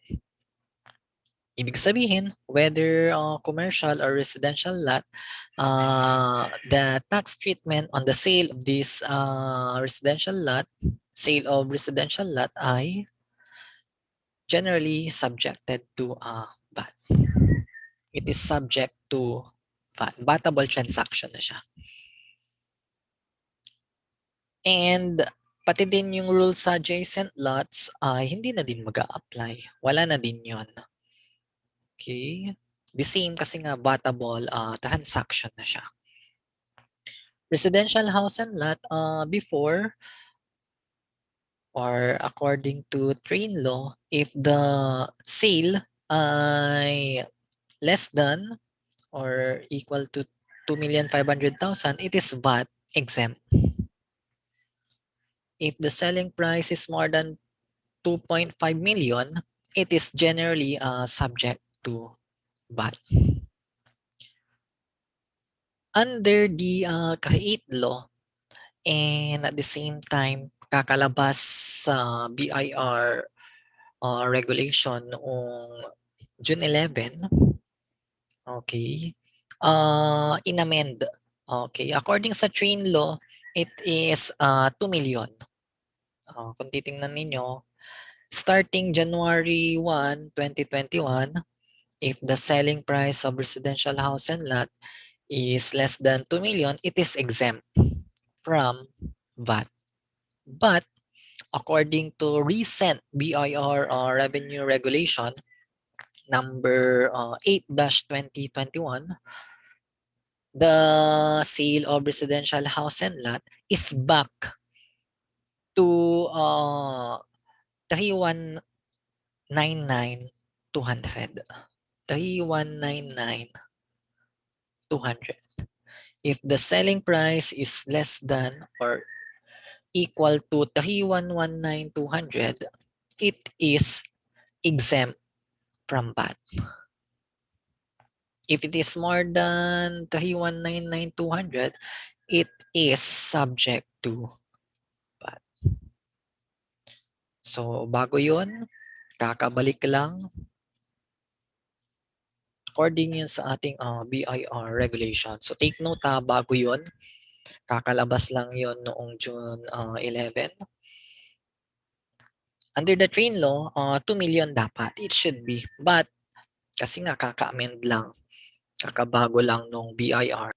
Ibig sabihin, whether commercial or residential lot, the tax treatment on the sale of this sale of residential lot ay generally subjected to VAT. It is subject to VAT. Vatable transaction na siya. And pati din yung rules sa adjacent lots ay hindi na din mag-a-apply. Wala na din yon. Okay? The same kasi nga vatable transaction na siya. Residential house and lot before or according to train law, if the sale ay less than or equal to 2,500,000, it is VAT exempt. If the selling price is more than 2.5 million, it is generally subject to VAT. Under the create law, and at the same time, kakalabas sa BIR regulation noong June 11, okay, inamend. Okay, according sa train law, it is 2 million. Kung titingnan ninyo, starting January 1, 2021, if the selling price of residential house and lot is less than 2 million, it is exempt from VAT. But according to recent BIR revenue regulation number 8-2021, the sale of residential house and lot is back to 3,199,200. 3,199,200. If the selling price is less than or equal to 3,119,200, it is exempt from VAT. If it is more than 3,199,200, it is subject to VAT. So, bago yun, kakabalik lang. According yun sa ating BIR regulation. So, take note bago yun. Kakalabas lang yun noong June 11. Under the train law, 2 million dapat. It should be. But, kasi nga kaka-amend lang. Kakabago lang nung BIR.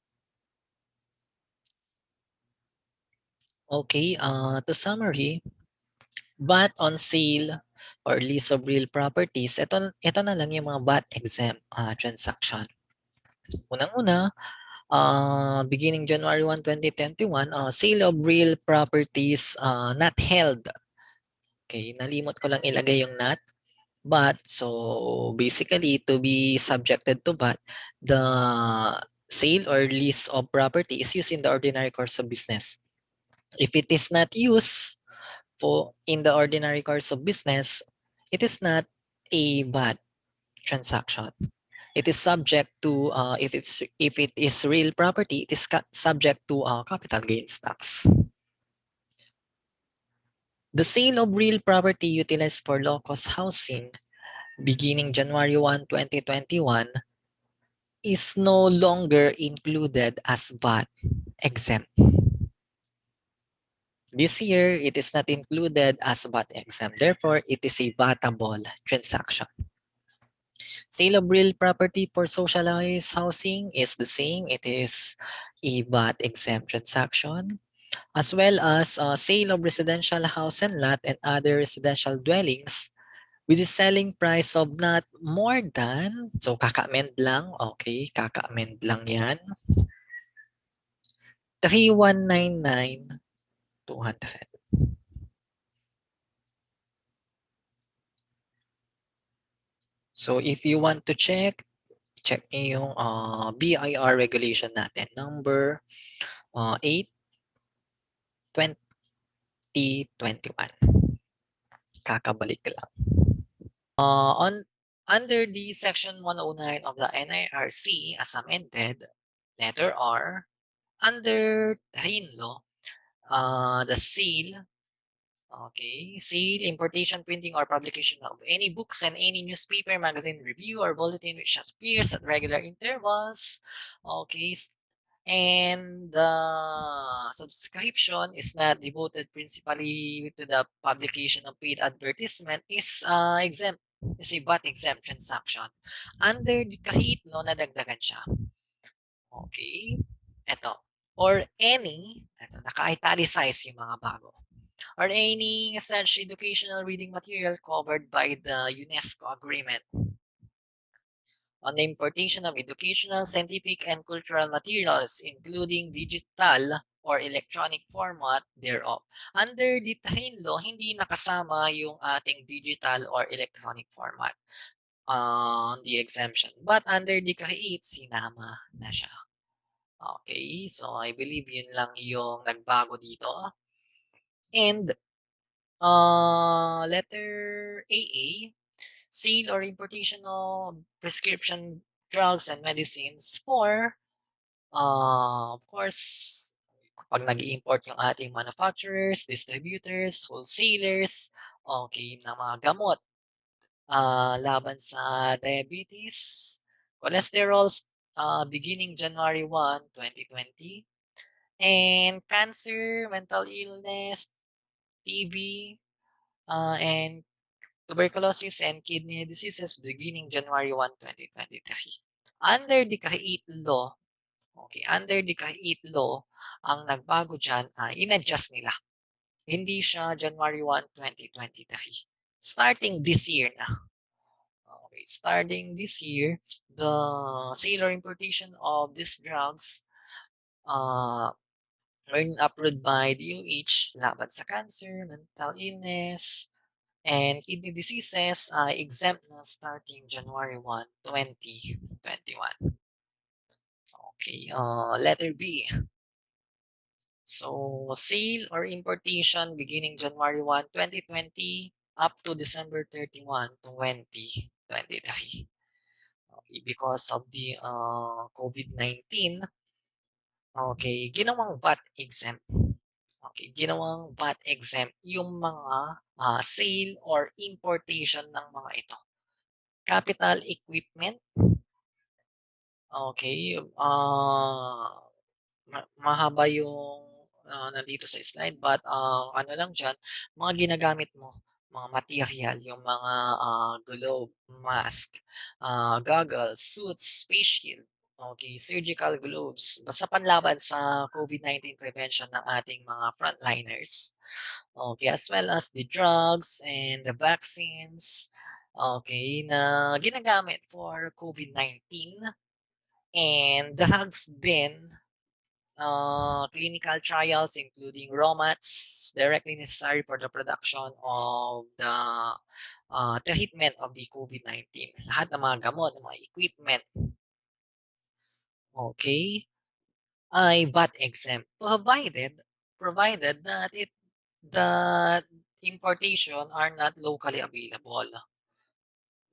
Okay, to summary, VAT on sale or lease of real properties, ito na lang yung mga VAT exempt transaction. Unang-una, beginning January 1, 2021, sale of real properties not held. Okay, nalimot ko lang ilagay yung not. But, so basically, to be subjected to VAT, the sale or lease of property is used in the ordinary course of business. If it is not used in the ordinary course of business, it is not a VAT transaction. It is subject to if it is real property, it is subject to capital gains tax. The sale of real property utilized for low-cost housing beginning January 1, 2021 is no longer included as VAT exempt. This year, it is not included as VAT exempt. Therefore, it is a VATable transaction. Sale of real property for socialized housing is the same. It is a VAT exempt transaction, as well as sale of residential house and lot and other residential dwellings with the selling price of not more than, so kaka-amend lang, okay, kaka-amend lang yan, 3,199,200. So if you want to check niyo yung BIR regulation natin, number 8, 2021. Kakabalik lang. Under the Section 109 of the NIRC as amended, letter R, under RIN law, the sale, okay, sale, importation, printing, or publication of any books and any newspaper, magazine, review, or bulletin which appears at regular intervals, okay, and the subscription is not devoted principally to the publication of paid advertisement is exempt. Is a VAT exempt transaction. Under the kahit no, nadagdagan siya. Okay. Ito. Or any, ito, naka-italicize yung mga bago. Or any such educational reading material covered by the UNESCO agreement on the importation of educational, scientific, and cultural materials, including digital or electronic format thereof. Under the TAHIN law, hindi nakasama yung ating digital or electronic format on the exemption. But under the KAIT, sinama na siya. Okay, so I believe yun lang yung nagbago dito. And letter AA, sale or importation of prescription drugs and medicines for, of course, kapag nag-i-import yung ating manufacturers, distributors, wholesalers, okay, na mga gamot laban sa diabetes, cholesterol, beginning January 1, 2020, and cancer, mental illness, TB, and tuberculosis and kidney diseases beginning January 1, 2023. Under the KAIT law, okay, under the KAIT law, ang nagbago dyan, in-adjust nila. Hindi siya January 1, 2023. Starting this year na. Okay, starting this year, the sale or importation of these drugs are approved by DOH laban sa cancer, mental illness, and kidney diseases exempt na starting January 1, 2021. Okay, letter B. So, sale or importation beginning January 1, 2020 up to December 31, 2020. 2023. Okay, because of the COVID-19, okay, ginawang VAT exempt. Okay, ginawang VAT exempt yung mga sale or importation ng mga ito. Capital equipment, okay, mahaba yung nandito sa slide but ano lang diyan, mga ginagamit mo, mga material, yung mga globe, mask, goggles, suits, face shield, okay, surgical gloves, basta panlaban sa COVID-19 prevention ng ating mga frontliners. Okay, as well as the drugs and the vaccines, okay, na ginagamit for COVID-19 and the hugs din clinical trials including raw mats directly necessary for the production of the treatment of the COVID-19. Lahat ng mga gamot, ng mga equipment, okay, ay VAT exempt provided that that importation are not locally available.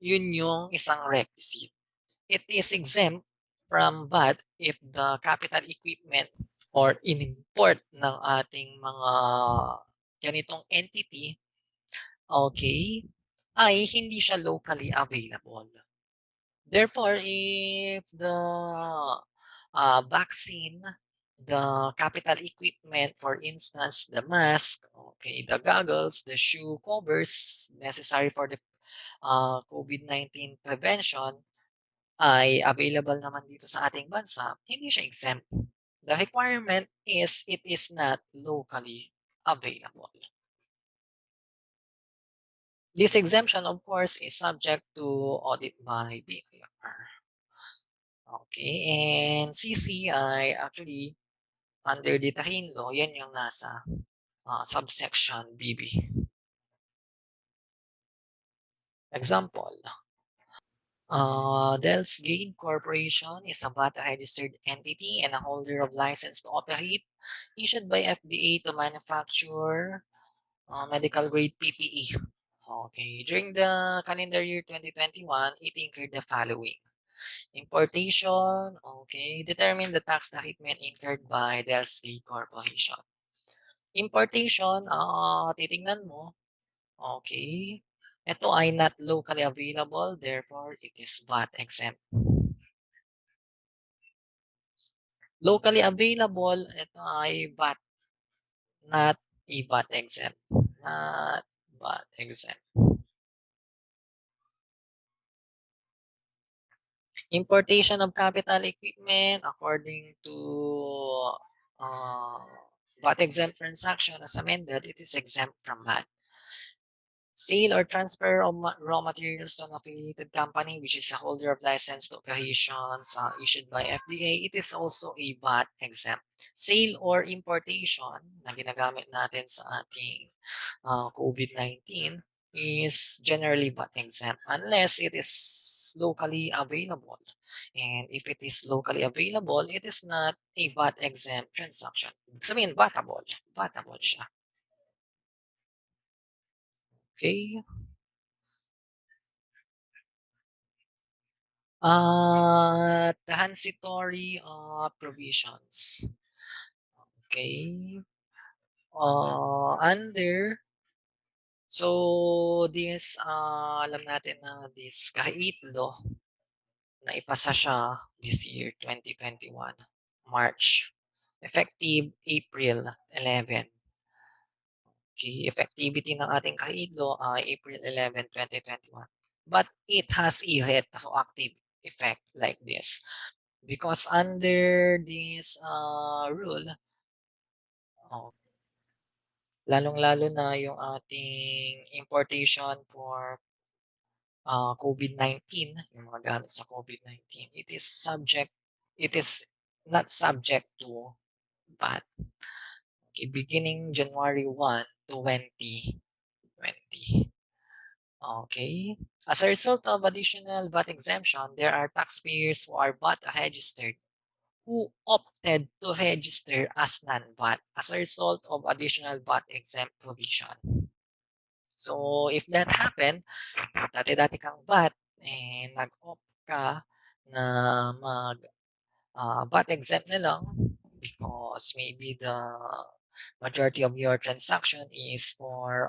Yun yung isang requisite. It is exempt from VAT if the capital equipment or in-import ng ating mga ganitong entity, okay, ay hindi siya locally available. Therefore, if the vaccine, the capital equipment, for instance, the mask, okay, the goggles, the shoe covers necessary for the COVID-19 prevention, ay available naman dito sa ating bansa, hindi siya exempt. The requirement is it is not locally available. This exemption, of course, is subject to audit by BIR. Okay, and CC ay actually under the Tahin Law, yan yung nasa subsection BB. Example, Del's Gain Corporation is a VAT-registered entity and a holder of license to operate issued by FDA to manufacture medical grade PPE. Okay, during the calendar year 2021, it incurred the following. Importation, okay, determine the tax treatment incurred by Del's Gain Corporation. Importation, titingnan mo, okay, ito ay not locally available, therefore it is VAT exempt. Locally available, ito ay VAT, not a VAT exempt. Not VAT exempt. Importation of capital equipment according to uh, VAT exempt transaction as amended, it is exempt from VAT. Sale or transfer of raw materials to an affiliated company which is a holder of license to operations issued by FDA, it is also a VAT exempt. Sale or importation na ginagamit natin sa ating COVID-19 is generally VAT exempt unless it is locally available. And if it is locally available, it is not a VAT exempt transaction. Ibig sabihin, VATable. VATable siya. Okay? Transitory provisions. Okay. Under, so this, alam natin na this kahit law na ipasa siya this year, 2021, March. Effective April 11. Okay, effectivity ng ating kahidlo ay April 11, 2021. But it has a retroactive effect like this. Because under this rule, oh, lalong-lalo na yung ating importation for COVID-19, yung mga gamit sa COVID-19, it is not subject to VAT. Okay, beginning January 1, 2020. Okay. As a result of additional VAT exemption, there are taxpayers who are VAT registered who opted to register as non-VAT as a result of additional VAT exempt provision. So, if that happened, dati-dati kang VAT, and nag-opt ka na VAT exempt na lang because maybe the majority of your transaction is for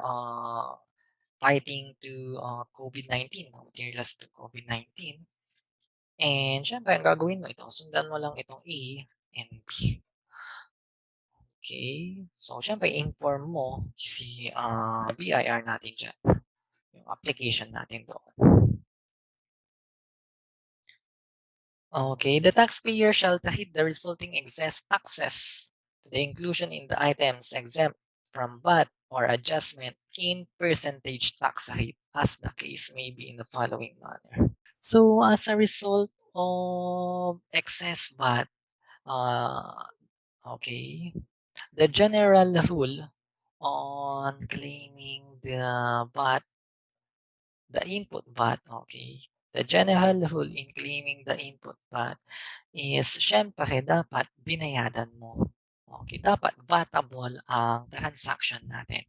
fighting to COVID-19, materials to COVID-19. And syempre, ang gagawin mo ito, sundan mo lang itong A and B. Okay? So, syempre, inform mo si BIR natin dyan, yung application natin doon. Okay, the taxpayer shall hit the resulting excess taxes to the inclusion in the items exempt from VAT or adjustment in percentage tax rate as the case may be in the following manner. So as a result of excess VAT, uh, okay, the general rule on claiming the VAT, the input VAT, okay, the general rule in claiming the input VAT is syempre dapat binayadan mo. Okay, dapat vatable ang transaction natin.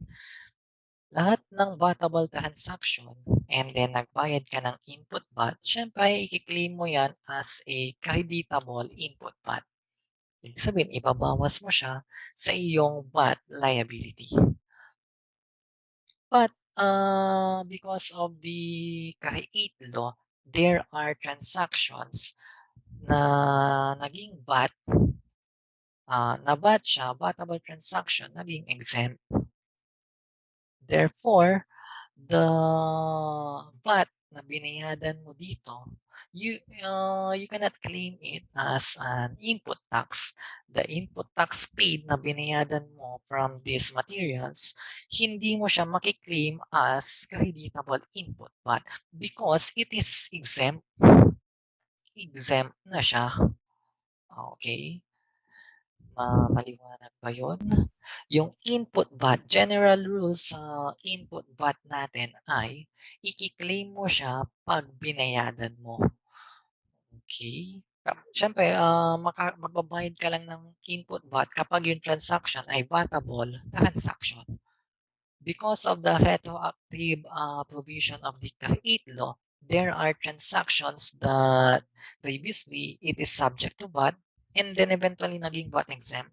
Lahat ng vatable transaction and then nagbayad ka ng input VAT, syempre i-claim mo yan as a creditable input VAT. Ibig sabihin, ibabawas mo siya sa iyong VAT liability. But because of the create law, there are transactions na naging VAT, na VAT siya, vatable transaction, naging exempt. Therefore, the VAT na binayadan mo dito, you cannot claim it as an input tax. The input tax paid na binayadan mo from these materials, hindi mo siya makiklaim as creditable input VAT because it is exempt. Exempt na siya. Okay? Maliwanag ba yun? Yung input VAT, general rules sa input VAT natin ay i-claim mo siya pag binayadan mo. Okay? Siyempre, magbabayad ka lang ng input VAT kapag yung transaction ay vatable transaction. Because of the retroactive provision of the CAREIT law, there are transactions that previously it is subject to VAT and then eventually naging VAT exempt.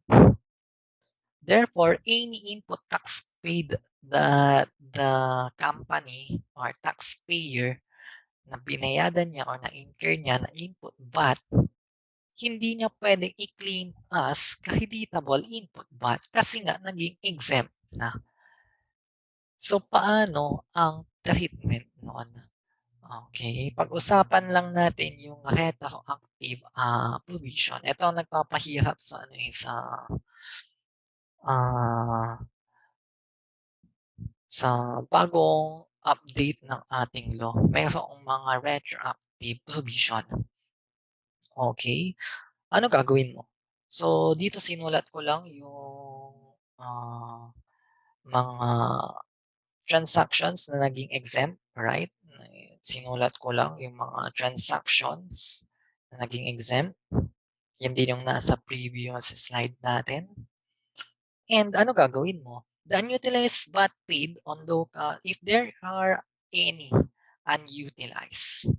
Therefore, any input tax paid that the company or taxpayer na binayadan niya or na-incur niya na input VAT, hindi niya pwedeng i-claim as creditable input VAT kasi nga naging exempt na. So, paano ang treatment noon? Okay, pag-usapan lang natin yung retroactive provision. Ito ang nagpapahirap sa ah, sa bagong update ng ating law. Mayroong mga retroactive provision. Okay, ano gagawin mo? So, dito sinulat ko lang yung mga transactions na naging exempt, right? Sinulat ko lang yung mga transactions na naging exempt. Yan din yung nasa previous slide natin. And ano gagawin mo? The unutilized VAT paid on local, if there are any unutilized,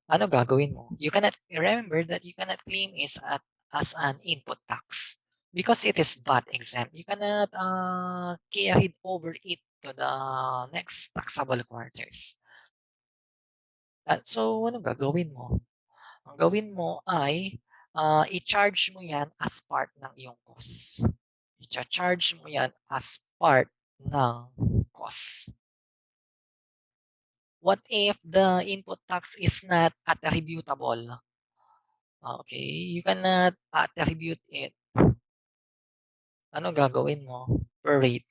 ano gagawin mo? You cannot, remember that you cannot claim is as an input tax because it is VAT exempt. You cannot carry over it to the next taxable quarters. So, ano gagawin mo? Ang gawin mo ay i-charge mo yan as part ng iyong cost. I-charge mo yan as part ng cost. What if the input tax is not attributable? Okay, you cannot attribute it. Ano gagawin mo? Per rate.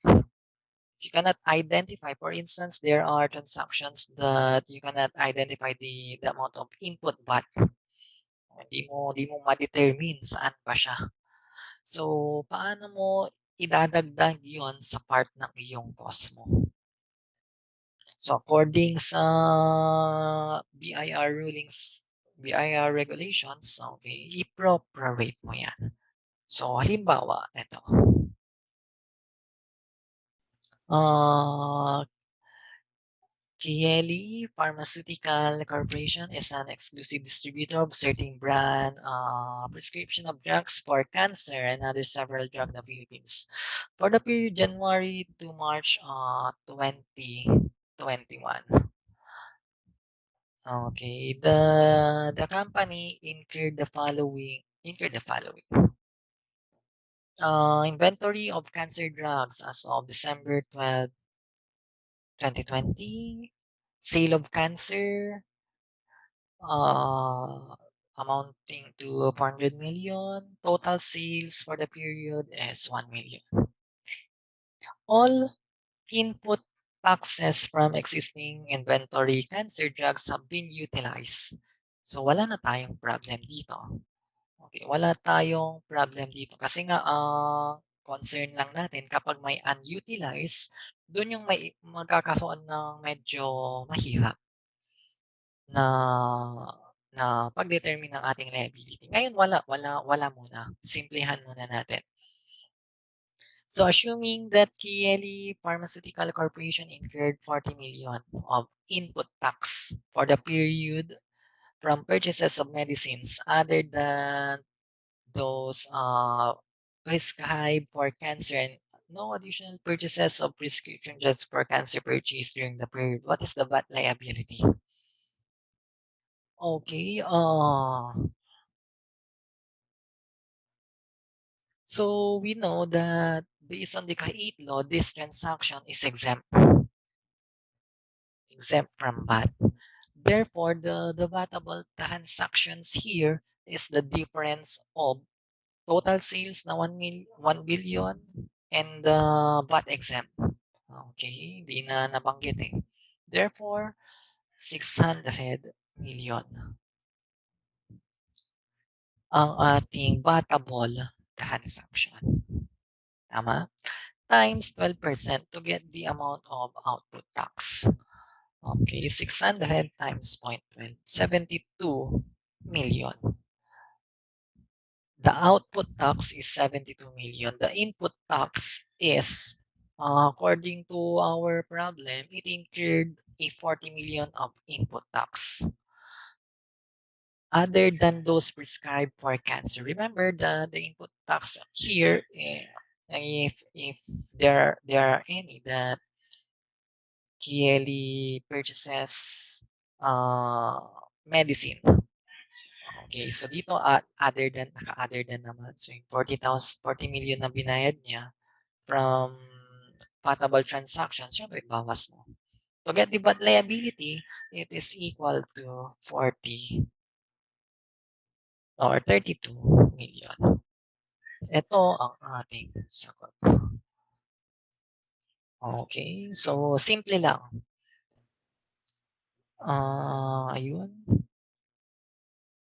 If you cannot identify, for instance, there are transactions that you cannot identify the amount of input VAT. Di mo ma-determine saan pa siya. So, paano mo idadagdag yon sa part ng iyong cost mo? So, according sa BIR rulings, BIR regulations, okay, i-prorate mo yan. So, halimbawa, ito. Kieli Pharmaceutical Corporation is an exclusive distributor of certain brand prescription of drugs for cancer and other several drugs in the Philippines. For the period January to March 2021. Okay, the company incurred the following. Inventory of cancer drugs as of December 12, 2020. Sale of cancer uh, amounting to 400 million. Total sales for the period is 1 million. All input taxes from existing inventory cancer drugs have been utilized. So wala na tayong problem dito. Okay, wala tayong problem dito kasi nga concern lang natin kapag may unutilized, doon yung may magkakaroon ng medyo mahirap na pag-determine ng ating liability. Ngayon wala muna. Simplehan muna natin. So assuming that Kieli Pharmaceutical Corporation incurred 40 million of input tax for the period from purchases of medicines other than those prescribed for cancer and no additional purchases of prescription drugs for cancer purchased during the period. What is the VAT liability? Okay, so we know that based on the Kahit law, this transaction is exempt from VAT. Therefore, the VATable transactions here is the difference of total sales na 1 billion and the VAT exempt. Okay, hindi na nabanggit eh. Therefore, 600 million ang ating VATable transaction. Tama? Times 12% to get the amount of output tax. Okay, 600 times 0.12, 72 million. The output tax is 72 million. The input tax is, according to our problem, it incurred a 40 million of input tax. Other than those prescribed for cancer. Remember the input tax here, if there are any that Kieli purchases medicine. Okay, so dito at naka-other than naman. So yung 40 million na binayad niya from potable transactions, syempre bawas mo. To get the bad liability, it is equal to 40 or 32 million. Ito ang ating sagot. Okay, so simple lang. Ayun.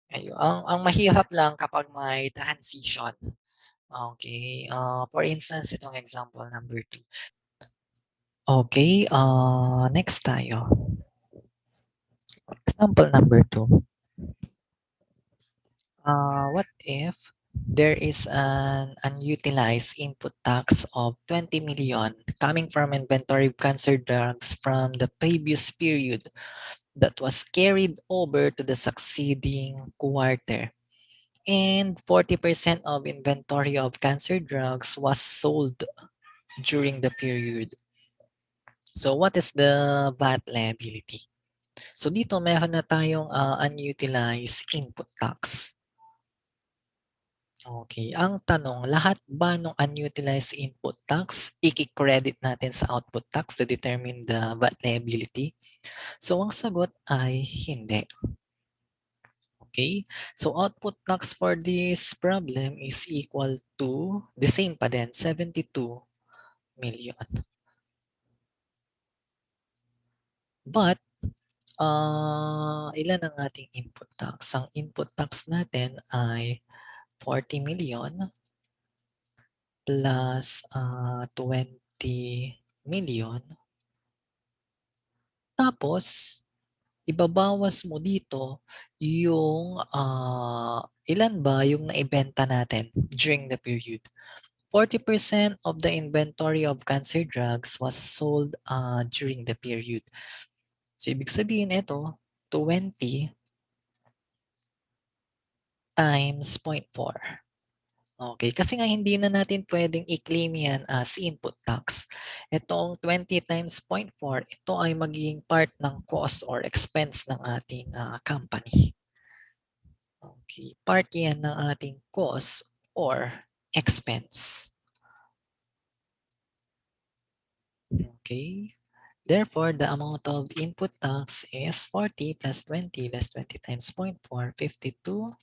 Ayun. Ang mahirap lang kapag may transition. Okay, for instance, itong example number 2. Okay, next tayo. Example number 2. What if there is an unutilized input tax of 20 million coming from inventory of cancer drugs from the previous period that was carried over to the succeeding quarter? And 40% of inventory of cancer drugs was sold during the period. So what is the VAT liability? So dito meron na tayong unutilized input tax. Okay, ang tanong, lahat ba ng unutilized input tax i-credit natin sa output tax to determine the VAT liability? So ang sagot ay hindi. Okay, so output tax for this problem is equal to the same pa din, 72 million. But ilan ang ating input tax? Ang input tax natin ay 40 million plus 20 million. Tapos, ibabawas mo dito yung ilan ba yung naibenta natin during the period. 40% of the inventory of cancer drugs was sold during the period. So, ibig sabihin ito, 20 times 0.4. Okay, kasi nga hindi na natin puwedeng i-claim 'yan as input tax. Itong 20 times 0.4, ito ay magiging part ng cost or expense ng ating, company. Okay, part 'yan ng ating cost or expense. Okay. Therefore, the amount of input tax is 40 plus 20 less 20 times 0.4, 52.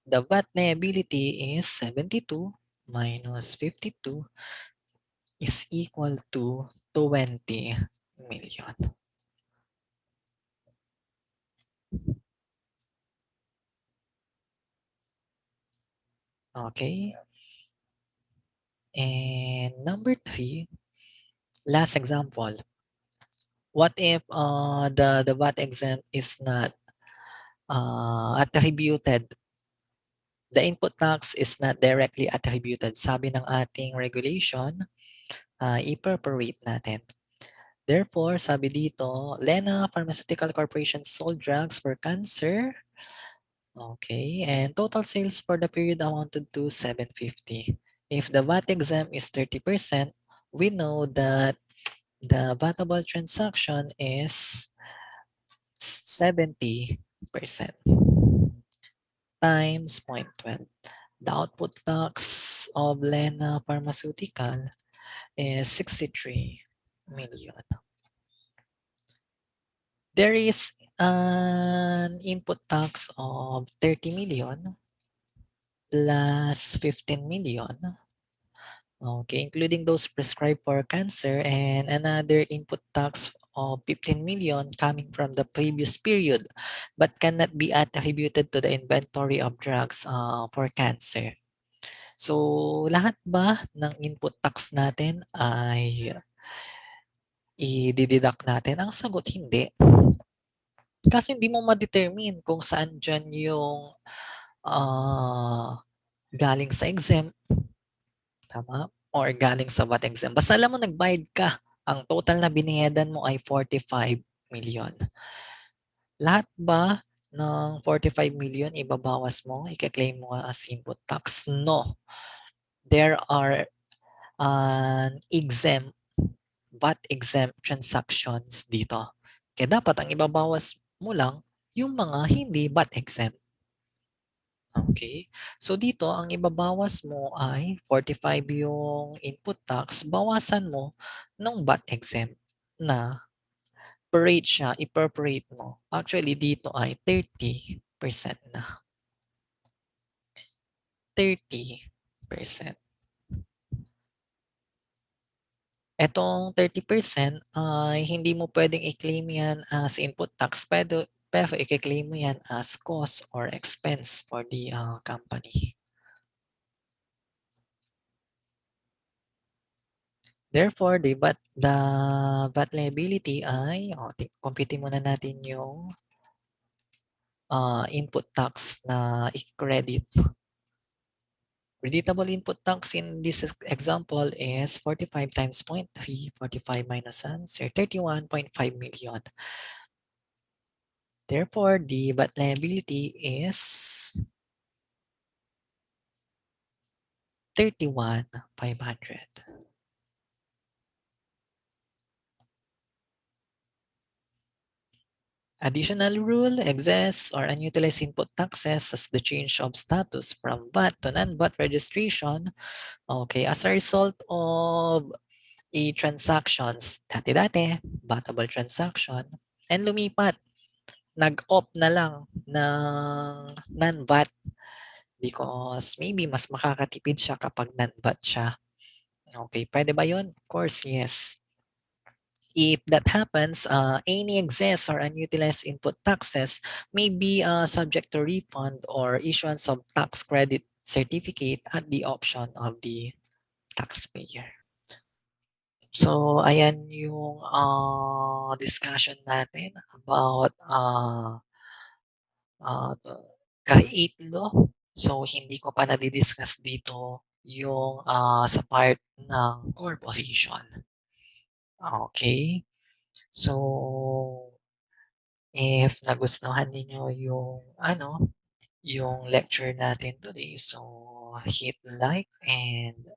The VAT liability is 72 minus 52 is equal to 20 million. Okay. And number 3, last example. What if the VAT exempt is not attributed? The input tax is not directly attributed. Sabi ng ating regulation, i-prorate natin. Therefore, sabi dito, Lena Pharmaceutical Corporation sold drugs for cancer. Okay, and total sales for the period amounted to 750. If the VAT exempt is 30%, we know that the VATable transaction is 70% times 0.12. The output tax of Lena Pharmaceutical is 63 million. There is an input tax of 30 million plus 15 million. Okay, including those prescribed for cancer and another input tax of 15 million coming from the previous period but cannot be attributed to the inventory of drugs for cancer. So, lahat ba ng input tax natin ay i-deduct natin? Ang sagot, hindi. Kasi hindi mo ma-determine kung saan dyan yung galing sa exempt, tama? Or galing sa VAT exempt. Basta alam mo, nagbayad ka. Ang total na binayadan mo ay 45 million. Lahat ba ng 45 million ibabawas mo, i-claim mo as input tax? No. There are exempt, VAT exempt transactions dito. Kaya dapat ang ibabawas mo lang yung mga hindi VAT exempt. Okay. So dito, ang ibabawas mo ay 45 yung input tax, bawasan mo ng VAT exempt na prorate siya, i-prorate mo. Actually, dito ay 30% na. 30%. Etong 30% ay hindi mo pwedeng i-claim yan as input tax, pero i-claim mo yan as cost or expense for the company. Therefore, the VAT liability ay, compute muna natin yung input tax na i-credit. Creditable input tax in this example is 45 times 0.3, 45 minus answer, 31.5 million. Therefore, the VAT liability is 31,500. Additional rule, excess or unutilized input taxes as the change of status from VAT to non-VAT registration. Okay, as a result of transactions, dati-dati, VATable transaction, and lumipat, nag-opt na lang ng non-VAT because maybe mas makakatipid siya kapag non-VAT siya. Okay, pwede ba yun? Of course, yes. If that happens, any excess or unutilized input taxes may be subject to refund or issuance of tax credit certificate at the option of the taxpayer. So, ayan yung discussion natin about create law. So, hindi ko pa nadidiscuss dito yung sa part ng corporation. Okay. So, if nagustuhan ninyo yung lecture natin today, so hit like and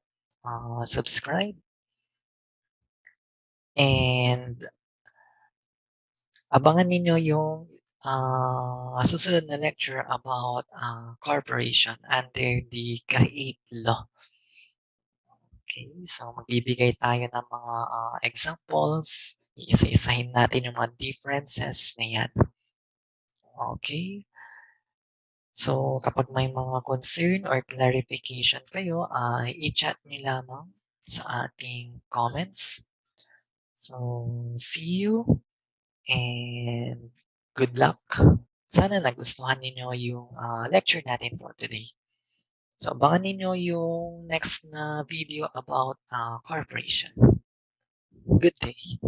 subscribe. And abangan ninyo yung susunod na lecture about corporation under the Create Law. Okay, so magbibigay tayo ng mga examples. Iisa-isahin natin yung mga differences na yan. Okay? So, kapag may mga concern or clarification kayo, i-chat nyo lamang sa ating comments. So, see you and good luck. Sana nagustuhan ninyo yung lecture natin for today. So, abangan ninyo yung next na video about corporation. Good day.